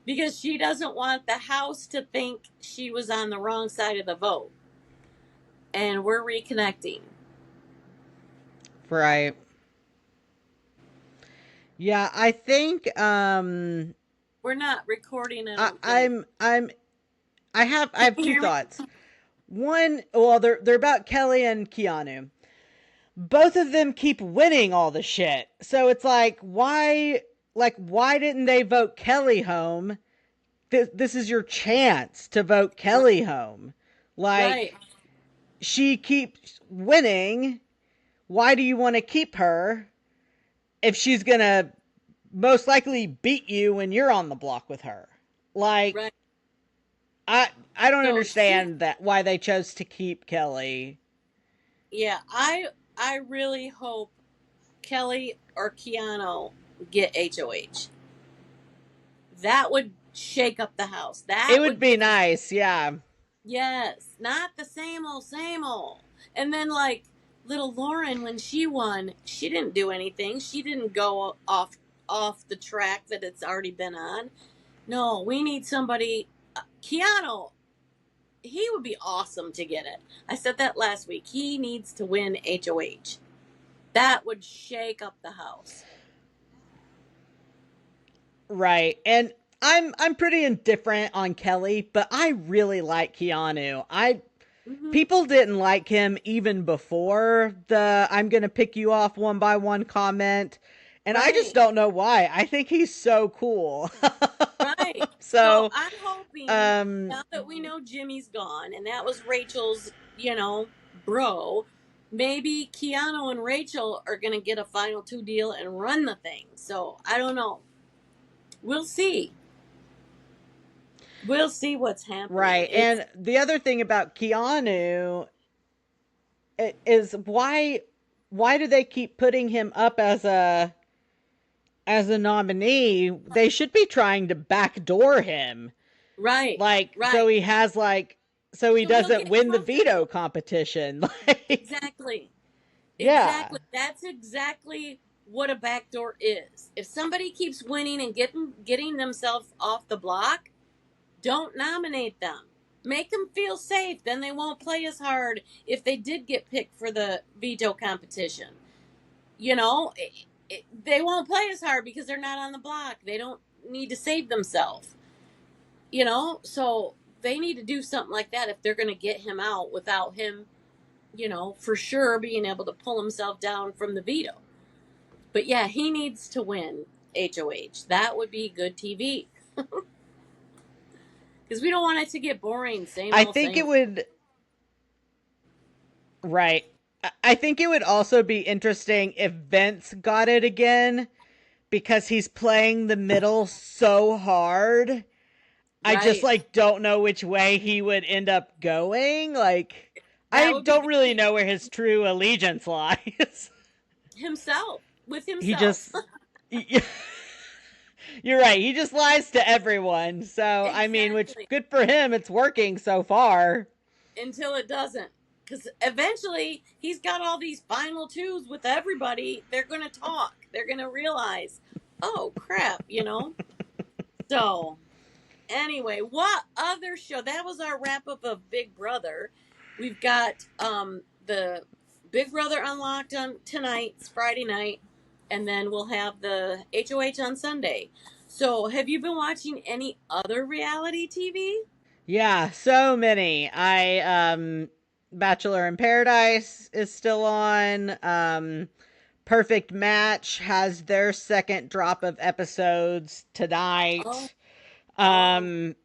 because she doesn't want the house to think she was on the wrong side of the vote. And we're reconnecting. Right. Yeah, I think We're not recording, I I, don't think. I'm I Can have you two hear me? thoughts. One, well, they're about Kelly and Keanu. Both of them keep winning all the shit. So it's like, why? like, why didn't they vote Kelly home? This is your chance to vote Right. Kelly home. Right. Like, she keeps winning. Why do you want to keep her if she's going to most likely beat you when you're on the block with her? Like, Right. I don't So she, understand that why they chose to keep Kelly. yeah, I really hope Kelly or Keanu get HOH. That would shake up the house. It That would would be give us, nice, yeah. yes, not the same old. And then like little Lauren, when she won, she didn't do anything. She didn't go off the track that it's already been on. No, we need somebody. Keanu, he would be awesome to get it. I said that last week. He needs to win HOH. That would shake up the house. Right. And I'm pretty indifferent on Kelly, but I really like Keanu. I Hmm. People didn't like him even before the I'm going to pick you off one by one comment, and I just Right. don't know why. I think he's so cool. Right. So So, I'm hoping um now that we know Jimmy's gone and that was Rachel's, bro, maybe Keanu and Rachel are going to get a final two deal and run the thing. So I don't know. We'll see. We'll see what's happening. right. And the other thing about Keanu is why do they keep putting him up as a nominee? They should be trying to backdoor him. Right. Like, Right. so he So he'll doesn't get win the veto comfortable. competition. Like, Exactly. yeah. Exactly. That's exactly what a backdoor is. If somebody keeps winning and getting themselves off the block, don't nominate them. Make them feel safe. Then they won't play as hard if they did get picked for the veto competition. They won't play as hard because they're not on the block. They don't need to save themselves. So they need to do something like that if they're going to get him out without him, for sure being able to pull himself down from the veto. But yeah, he needs to win HOH. That would be good TV because we don't want it to get boring. Same I old, think same it old. would, right. I think it would also be interesting if Vince got it again because he's playing the middle so hard. I just Right. like don't know which way he would end up going. Like, That I would be don't good really know where TV. his true allegiance lies. Himself with He himself. just You're right. He just lies to everyone. So, I mean, which Exactly. good for him. It's working so far. Until it doesn't. Because eventually he's got all these final twos with everybody. They're going to talk. They're going to realize, oh, crap. So, anyway, what other show? That was our wrap up of Big Brother. We've got the Big Brother Unlocked on tonight's Friday night, and then we'll have the HOH on Sunday. So, have you been watching any other reality TV? Yeah, so many. Bachelor in Paradise is still on. Perfect Match has their second drop of episodes Oh, tonight. oh, Um,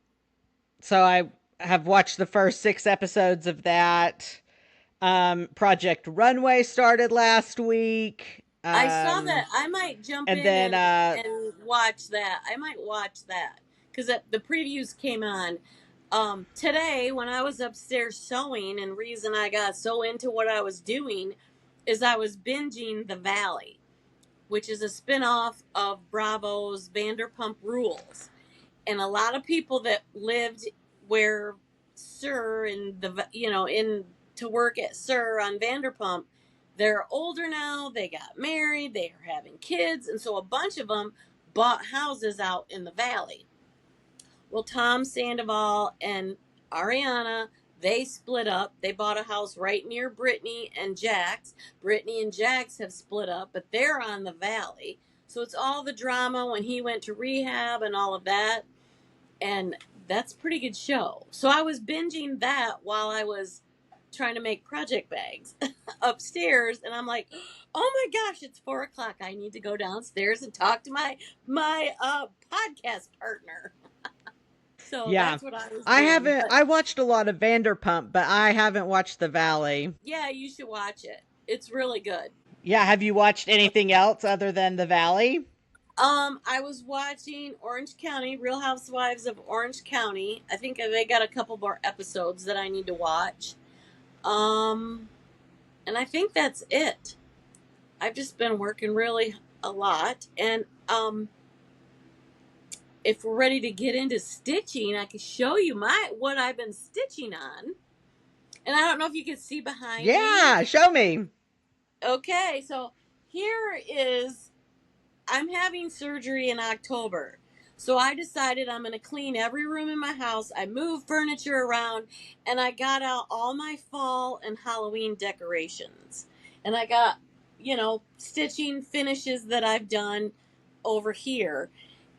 so I have watched the first 6 episodes of that. Project Runway started last week. I saw that. I might jump And in then and watch that. I might watch that because the previews came on today when I was upstairs sewing. And reason I got so into what I was doing is I was binging The Valley, which is a spinoff of Bravo's Vanderpump Rules. And a lot of people that lived where Sir in in to work at Sir on Vanderpump, they're older now. They got married. They are having kids, and so a bunch of them bought houses out in the valley. Well, Tom Sandoval and Ariana, they split up. They bought a house right near Brittany and Jax. Brittany and Jax have split up, but they're on the valley. So it's all the drama when he went to rehab and all of that. And that's a pretty good show. So I was binging that while I was trying to make project bags upstairs, and I'm like, oh my gosh, it's 4 o'clock. I need to go downstairs and talk to my podcast partner. So Yeah. that's what I was I doing. haven't, But I watched a lot of Vanderpump, but I haven't watched The Valley. yeah, you should watch it. It's really good. Yeah, have you watched anything else other than The Valley? I was watching Orange County, Real Housewives of Orange County. I think they got a couple more episodes that I need to watch. Um, and I think that's it. I've just been working really a lot, and if we're ready to get into stitching, I can show you my what I've been stitching on. And I don't know if you can see behind me. Yeah, show me. Okay, so here is I'm having surgery in October. So I decided I'm going to clean every room in my house. I moved furniture around and I got out all my fall and Halloween decorations. And I got, stitching finishes that I've done over here.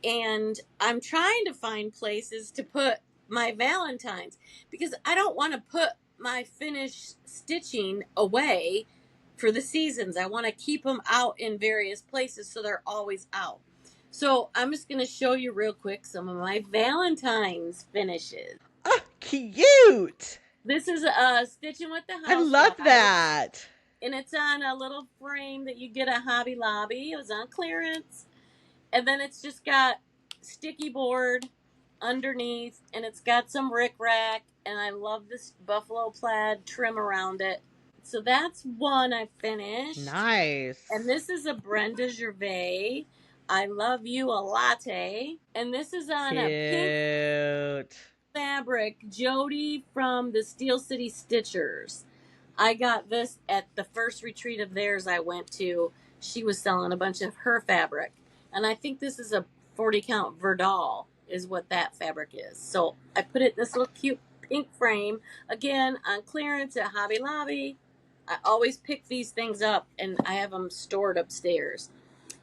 And I'm trying to find places to put my Valentines because I don't want to put my finished stitching away for the seasons. I want to keep them out in various places so they're always out. So I'm just going to show you real quick some of my Valentine's finishes. Oh, cute. This is Stitching with the I love Housewives, that. and it's on a little frame that you get at Hobby Lobby. It was on clearance. And then it's just got sticky board underneath, and it's got some rickrack, and I love this buffalo plaid trim around it. So that's one I finished. And Nice. this is a Brenda Gervais. I love you a latte. And this is on a pink Cute. fabric, Jody from the Steel City Stitchers. I got this at the first retreat of theirs I went to. She was selling a bunch of her fabric. And I think this is a 40 count Verdal, is what that fabric is. So I put it in this little cute pink frame, again on clearance at Hobby Lobby. I always pick these things up and I have them stored upstairs.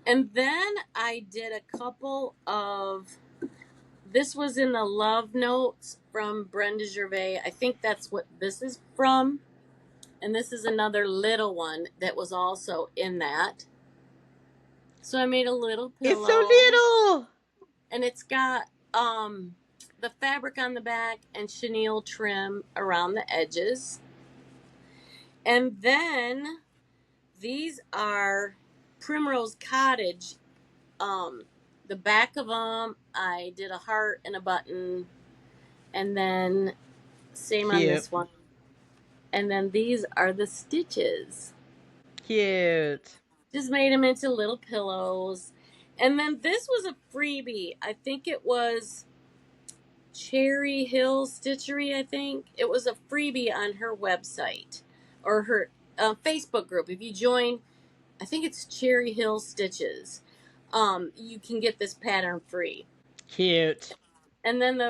And then I did a couple of, this was in the love notes from Brenda Gervais. I think that's what this is from. And this is another little one that was also in that. So I made a little It's so pillow, little. and it's got the fabric on the back and chenille trim around the edges. And then these are Primrose Cottage. The back of them, I did a heart and a button, and then same on Cute. this one. And then these are the stitches. Cute. Just made them into little pillows. And then this was a freebie. I think it was Cherry Hill Stitchery, I think. It was a freebie on her website or her Facebook group. If you join, I think it's Cherry Hill Stitches, you can get this pattern free. Cute. And then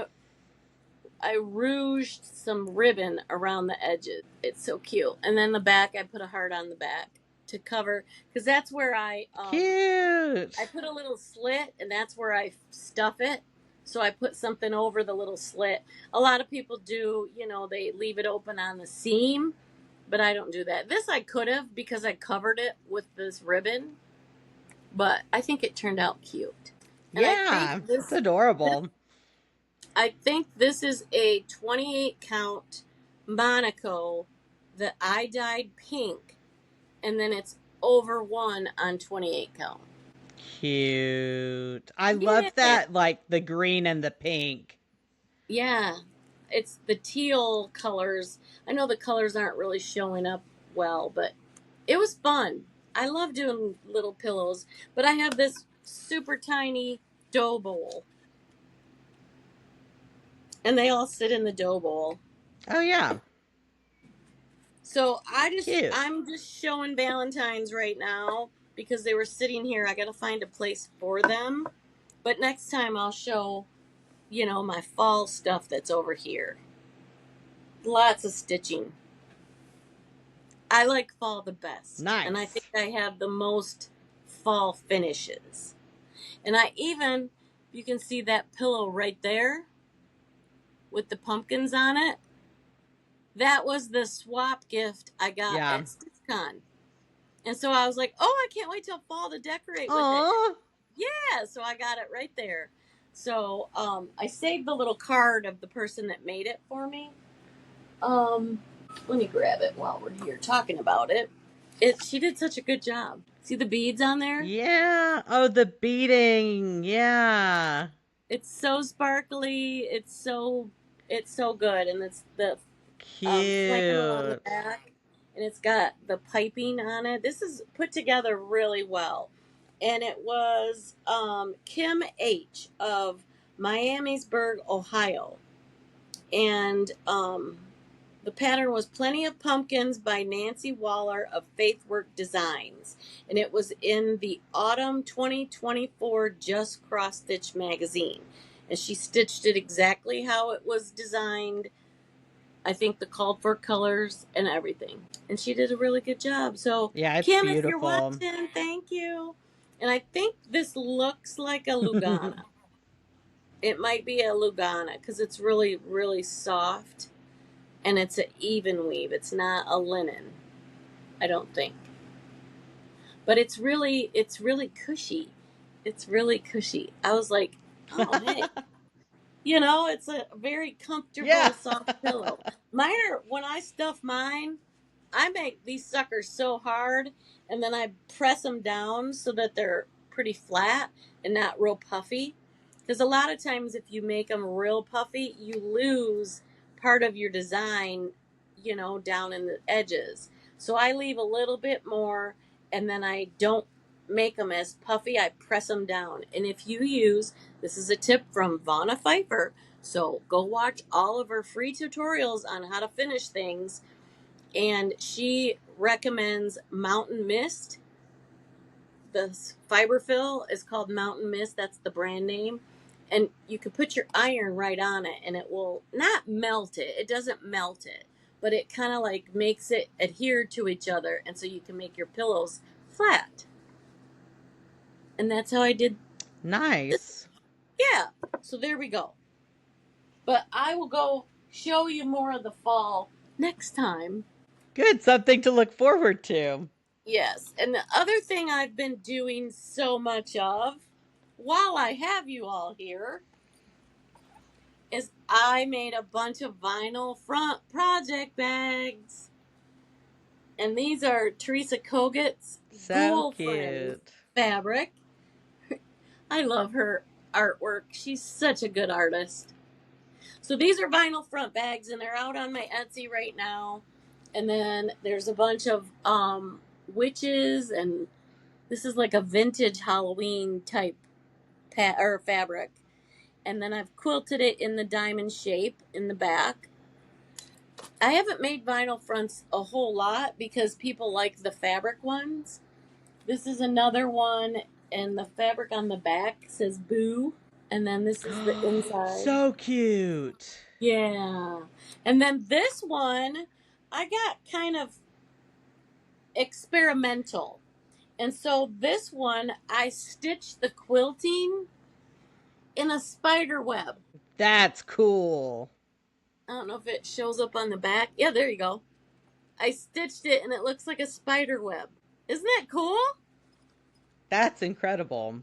I rouged some ribbon around the edges. It's so cute. And then the back, I put a heart on the back to cover, because that's where I Cute. put a little slit, and that's where I stuff it. So I put something over the little slit. A lot of people do, they leave it open on the seam, but I don't do that. This I could have because I covered it with this ribbon, but I think it turned out cute. And Yeah, it's adorable. I think this is a 28 count Monaco that I dyed pink, and then it's over one on 28 count. Cute. I love Yeah. that, like the green and the pink. Yeah. It's the teal colors. I know the colors aren't really showing up well, but it was fun. I love doing little pillows, but I have this super tiny dough bowl, and they all sit in the dough bowl. Oh, yeah. So Cute. I'm just showing Valentine's right now because they were sitting here. I got to find a place for them. But next time I'll show, my fall stuff that's over here. Lots of stitching. I like fall the best. Nice. And I think I have the most fall finishes. And you can see that pillow right there with the pumpkins on it. that was the swap gift I got Yeah. at StitchCon. And so I was like, oh, I can't wait till fall to decorate with it. Aw. Yeah, so I got it right there. So I saved the little card of the person that made it for me. Um, Let me grab it while we're here talking about it. She did such a good job. See the beads on there? Yeah. Oh, the beading. Yeah. It's so sparkly. It's so good, and it's the flannel on the Cute. back, and it's got the piping on it. This is put together really well, and it was Kim H of Miamisburg, Ohio, and the pattern was Plenty of Pumpkins by Nancy Waller of Faithwork Designs, and it was in the Autumn 2024 Just Cross Stitch magazine, and she stitched it exactly how it was designed. I think the called for colors and everything. And she did a really good job. So, Yeah, it's Kim, if you're beautiful. watching, thank you. And I think this looks like a Lugana. It might be a Lugana because it's really, really soft and it's an even weave. It's not a linen, I don't think. But it's really cushy. It's really cushy. I was like, oh, hey, it's a very Yeah. comfortable, soft pillow. Mine are, when I stuff mine, I make these suckers so hard and then I press them down so that they're pretty flat and not real puffy. Because a lot of times, if you make them real puffy, you lose part of your design, down in the edges. So I leave a little bit more and then I don't make them as puffy. I press them down. And if you use, this is a tip from Vonna Pfeiffer. So go watch all of her free tutorials on how to finish things. And she recommends Mountain Mist. The fiber fill is called Mountain Mist. That's the brand name. And you can put your iron right on it and it will not melt it. It doesn't melt it, but it kind of like makes it adhere to each other. And so you can make your pillows flat. And that's how I did this. Nice. Yeah. So there we go. But I will go show you more of the fall next time. Good. Something to look forward to. Yes. And the other thing I've been doing so much of while I have you all here is I made a bunch of vinyl front project bags. And these are Teresa Koget's So Ghoul Friends cute. fabric. I love her artwork. She's such a good artist. So these are vinyl front bags and they're out on my Etsy right now. And then there's a bunch of witches, and this is like a vintage Halloween type or fabric. And then I've quilted it in the diamond shape in the back. I haven't made vinyl fronts a whole lot because people like the fabric ones. This is another one, and the fabric on the back says boo. And then this is the inside. So cute. Yeah. And then this one, I got kind of experimental. And so this one, I stitched the quilting in a spider web. That's cool. I don't know if it shows up on the back. Yeah, there you go. I stitched it and it looks like a spider web. Isn't that cool? That's incredible.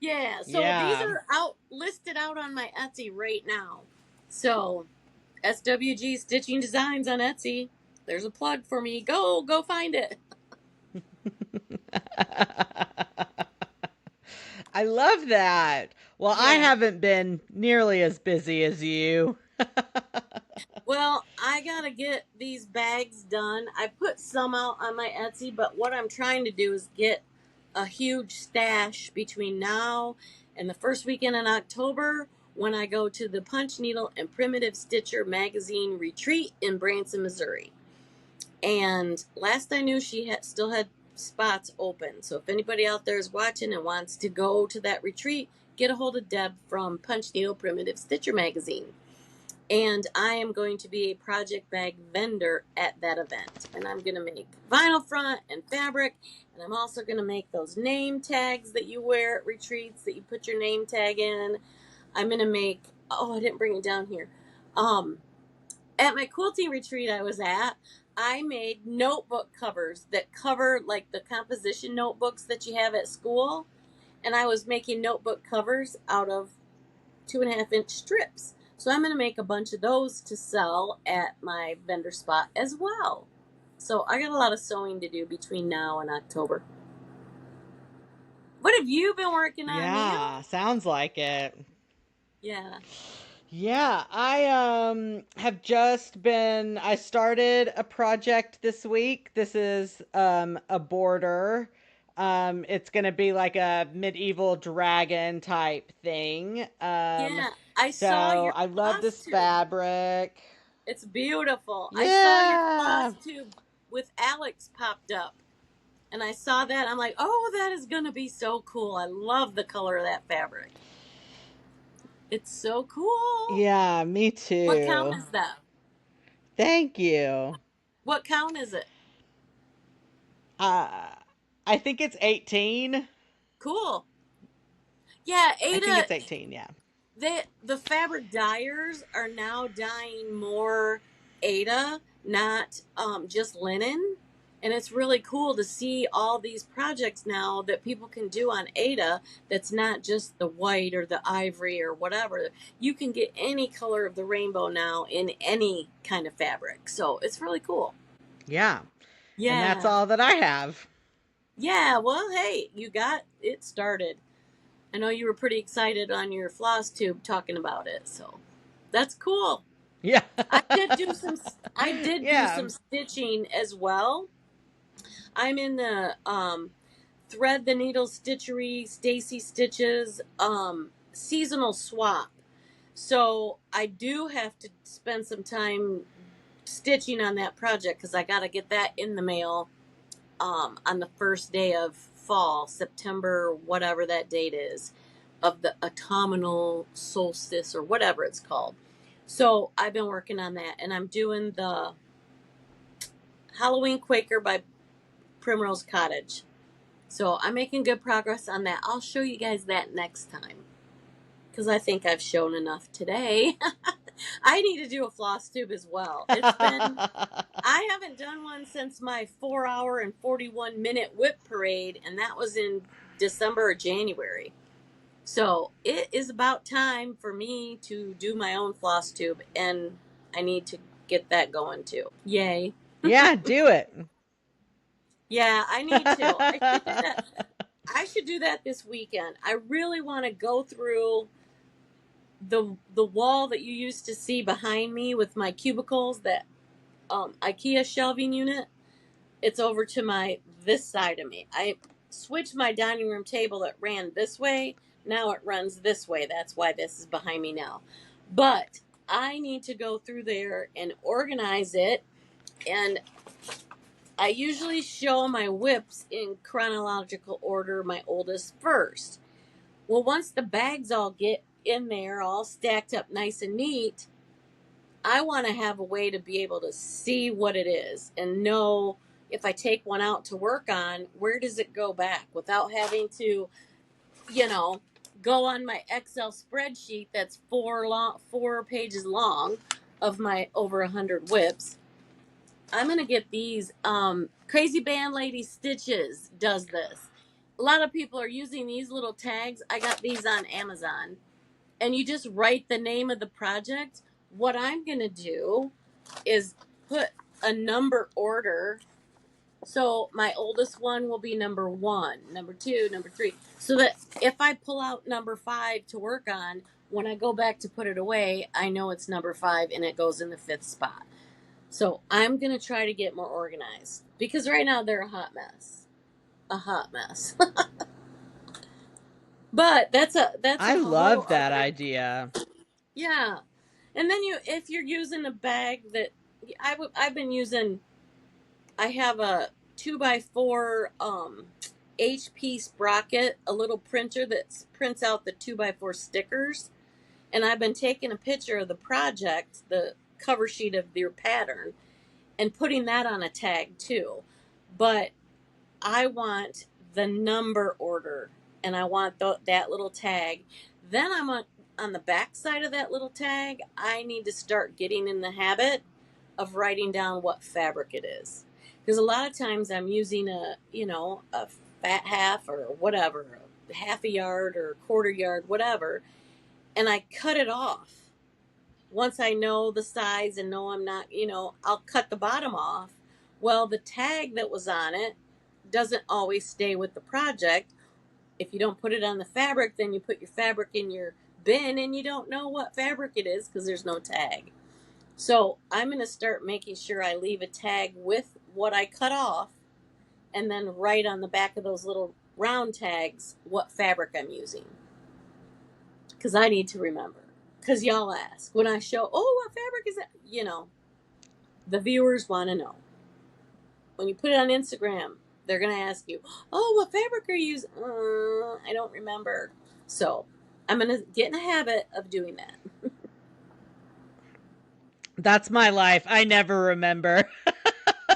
Yeah, so these Yeah. are listed out on my Etsy right now. So SWG Stitching Designs on Etsy. There's a plug for me. Go find it. I love that. Well, I Yeah. haven't been nearly as busy as you. Well, I gotta get these bags done. I put some out on my Etsy, but what I'm trying to do is get a huge stash between now and the first weekend in October when I go to the Punch Needle and Primitive Stitcher magazine retreat in Branson, Missouri. And last I knew, she still had spots open. So if anybody out there is watching and wants to go to that retreat, get a hold of Deb from Punch Needle Primitive Stitcher magazine. And I am going to be a project bag vendor at that event. And I'm going to make vinyl front and fabric. And I'm also going to make those name tags that you wear at retreats that you put your name tag in. I'm going to make, oh, I didn't bring it down here. At my quilting retreat I was at, I made notebook covers that cover like the composition notebooks that you have at school. And I was making notebook covers out of 2.5 inch strips. So I'm going to make a bunch of those to sell at my vendor spot as well. So I got a lot of sewing to do between now and October. What have you been working on, Yeah, Neil? sounds like it. Yeah. Yeah, I have just been I started a project this week. This is a border. It's going to be like a medieval dragon type thing. Yeah. I saw So your I love floss this tube. fabric. It's beautiful. I saw your floss Yeah. tube with Alex popped up. And I saw that. I'm like, oh, that is going to be so cool. I love the color of that fabric. It's so cool. Yeah, me What count too. is that? Thank you. What count is it? Uh I think it's 18. Cool. Yeah, I think Ada, it's 18, yeah. the fabric dyers are now dyeing more Ada, not just linen. And it's really cool to see all these projects now that people can do on Ada that's not just the white or the ivory or whatever. You can get any color of the rainbow now in any kind of fabric. So it's really cool. Yeah. And that's Yeah. all that I have. Yeah. Well, hey, you got it started. I know you were pretty excited on your floss tube talking about it. So that's cool. Yeah. I did do some I did do Yeah. some stitching as well. I'm in the thread the needle stitchery Stacy Stitches seasonal swap. So I do have to spend some time stitching on that project cuz I got to get that in the mail on the first day of fall, September, whatever that date is, of the autumnal solstice or whatever it's called. So I've been working on that, and I'm doing the Halloween Quaker by Primrose Cottage. So I'm making good progress on that. I'll show you guys that next time because I think I've shown enough today. I need to do a floss tube as well. I haven't done one since my 4 hour and 41 minute whip parade, and that was in December or January. So it is about time for me to do my own floss tube, and I need to get that going too. Yay. Yeah, do it. Yeah, I need to. I should do that. I should do that this weekend. I really want to go through the wall that you used to see behind me with my cubicles, that IKEA shelving unit. It's over to my this side of me. I switched my dining room table that ran this way. Now it runs this way. That's why this is behind me now. But I need to go through there and organize it. And I usually show my whips in chronological order, my oldest first. Well, once the bags all get in there, all stacked up nice and neat, I want to have a way to be able to see what it is and know if I take one out to work on, where does it go back without having to, you know, go on my Excel spreadsheet that's 4 pages long of my over 100 whips. I'm gonna get these. Crazy Band Lady Stitches does this. A lot of people are using these little tags. I got these on Amazon, and you just write the name of the project. What I'm gonna do is put a number order. So my oldest one will be number 1, number 2, number 3. So that if I pull out number 5 to work on, when I go back to put it away, I know it's number 5 and it goes in the 5th spot. So I'm going to try to get more organized because right now they're a hot mess. A hot mess. But that's I a whole love that other, idea. yeah. And then if you're using a bag that I've been using, I have a 2x4 HP sprocket, a little printer that prints out the 2x4 stickers, and I've been taking a picture of the project, the cover sheet of your pattern, and putting that on a tag too. But I want the number order, and I want that little tag. Then on the back side of that little tag, I need to start getting in the habit of writing down what fabric it is. Because a lot of times I'm using a fat half or whatever, half a yard or quarter yard, whatever, and I cut it off. Once I know the size and know I'm not, I'll cut the bottom off. Well, the tag that was on it doesn't always stay with the project. If you don't put it on the fabric, then you put your fabric in your bin and you don't know what fabric it is because there's no tag. So I'm going to start making sure I leave a tag with what I cut off and then write on the back of those little round tags what fabric I'm using. Because I need to remember. Because y'all ask when I show, oh, what fabric is that? The viewers want to know. When you put it on Instagram, they're going to ask you, oh, what fabric are you using? I don't remember. So I'm going to get in a habit of doing that. That's my life. I never remember.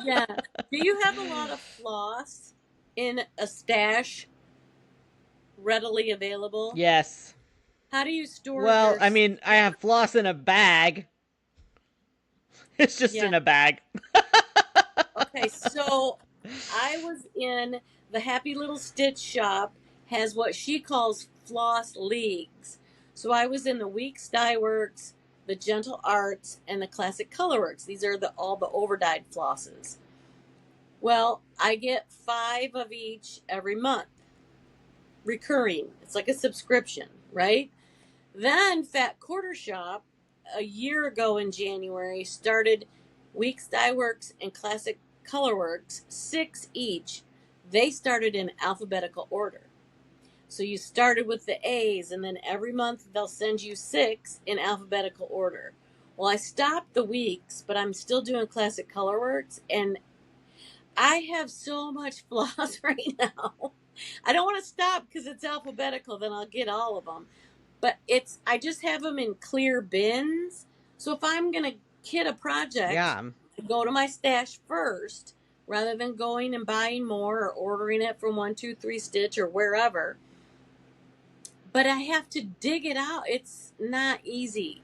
Yeah. Do you have a lot of floss in a stash readily available? Yes. How do you store Well, your I mean, I have floss in a bag. It's just Yeah. in a bag. Okay, so I was in the Happy Little Stitch shop has what she calls floss leagues. So I was in the Weeks Dye Works, the Gentle Arts, and the Classic Colorworks. These are all the overdyed flosses. Well, I get 5 of each every month, recurring. It's like a subscription, right? Then Fat Quarter Shop, a year ago in January, started Weeks Dye Works and Classic Colorworks, 6 each. They started in alphabetical order. So you started with the A's, and then every month they'll send you 6 in alphabetical order. Well, I stopped the weeks, but I'm still doing Classic Colorworks, and I have so much floss right now. I don't want to stop because it's alphabetical, then I'll get all of them. But I just have them in clear bins. So if I'm going to kit a project, Yeah. I go to my stash first rather than going and buying more or ordering it from 123 Stitch or wherever. But I have to dig it out. It's not easy.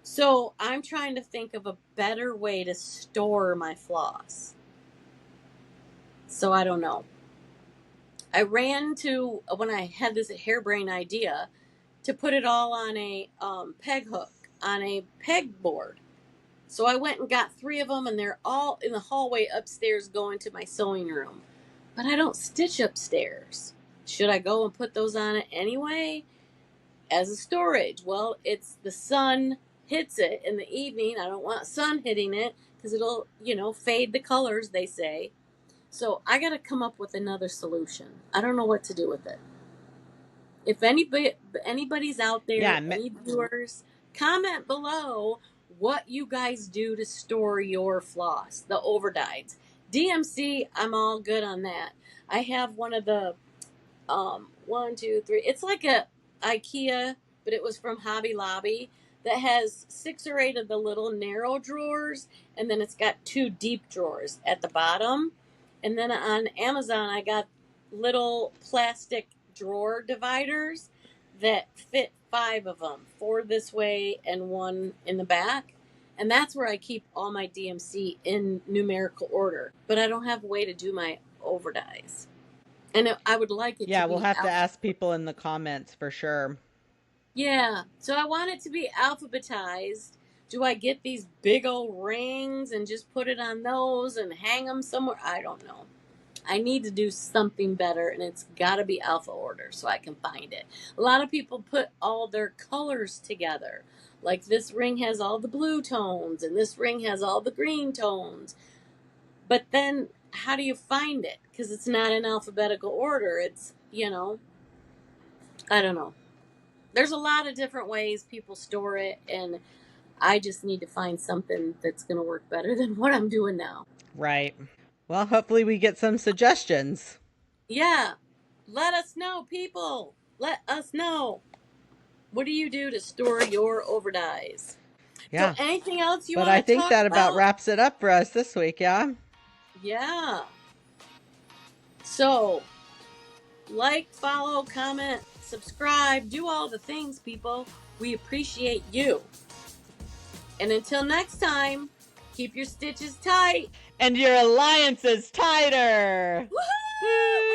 So I'm trying to think of a better way to store my floss. So I don't know. I ran to, when I had this harebrained idea, to put it all on a peg hook, on a pegboard. So I went and got 3 of them, and they're all in the hallway upstairs going to my sewing room. But I don't stitch upstairs. Should I go and put those on it anyway? As a storage. Well, it's the sun hits it in the evening. I don't want sun hitting it because it'll, fade the colors, they say. So I got to come up with another solution. I don't know what to do with it. If anybody's out there, Yeah. any viewers, comment below what you guys do to store your floss, the overdyes. DMC, I'm all good on that. I have one of the 1, 2, 3. It's like a IKEA, but it was from Hobby Lobby that has 6 or 8 of the little narrow drawers, and then it's got 2 deep drawers at the bottom. And then on Amazon, I got little plastic drawer dividers that fit 5 of them, 4 this way and 1 in the back. And that's where I keep all my DMC in numerical order. But I don't have a way to do my overdyes. And I would like it to Yeah, we'll be have to ask people in the comments for sure. Yeah, so I want it to be alphabetized. Do I get these big old rings and just put it on those and hang them somewhere? I don't know. I need to do something better, and it's got to be alpha order so I can find it. A lot of people put all their colors together. Like this ring has all the blue tones, and this ring has all the green tones. But then, how do you find it? Because it's not in alphabetical order. It's, I don't know. There's a lot of different ways people store it, and I just need to find something that's going to work better than what I'm doing now. Right. Well, hopefully we get some suggestions. Yeah, let us know, people. Let us know. What do you do to store your overdyes? So, Yeah. anything else you But want I to think talk that about about? wraps it up for us this week, yeah? Yeah. So, Like, follow, comment, subscribe, do all the things, people. We appreciate you. And until next time, keep your stitches tight. And your alliance is tighter. Woohoo!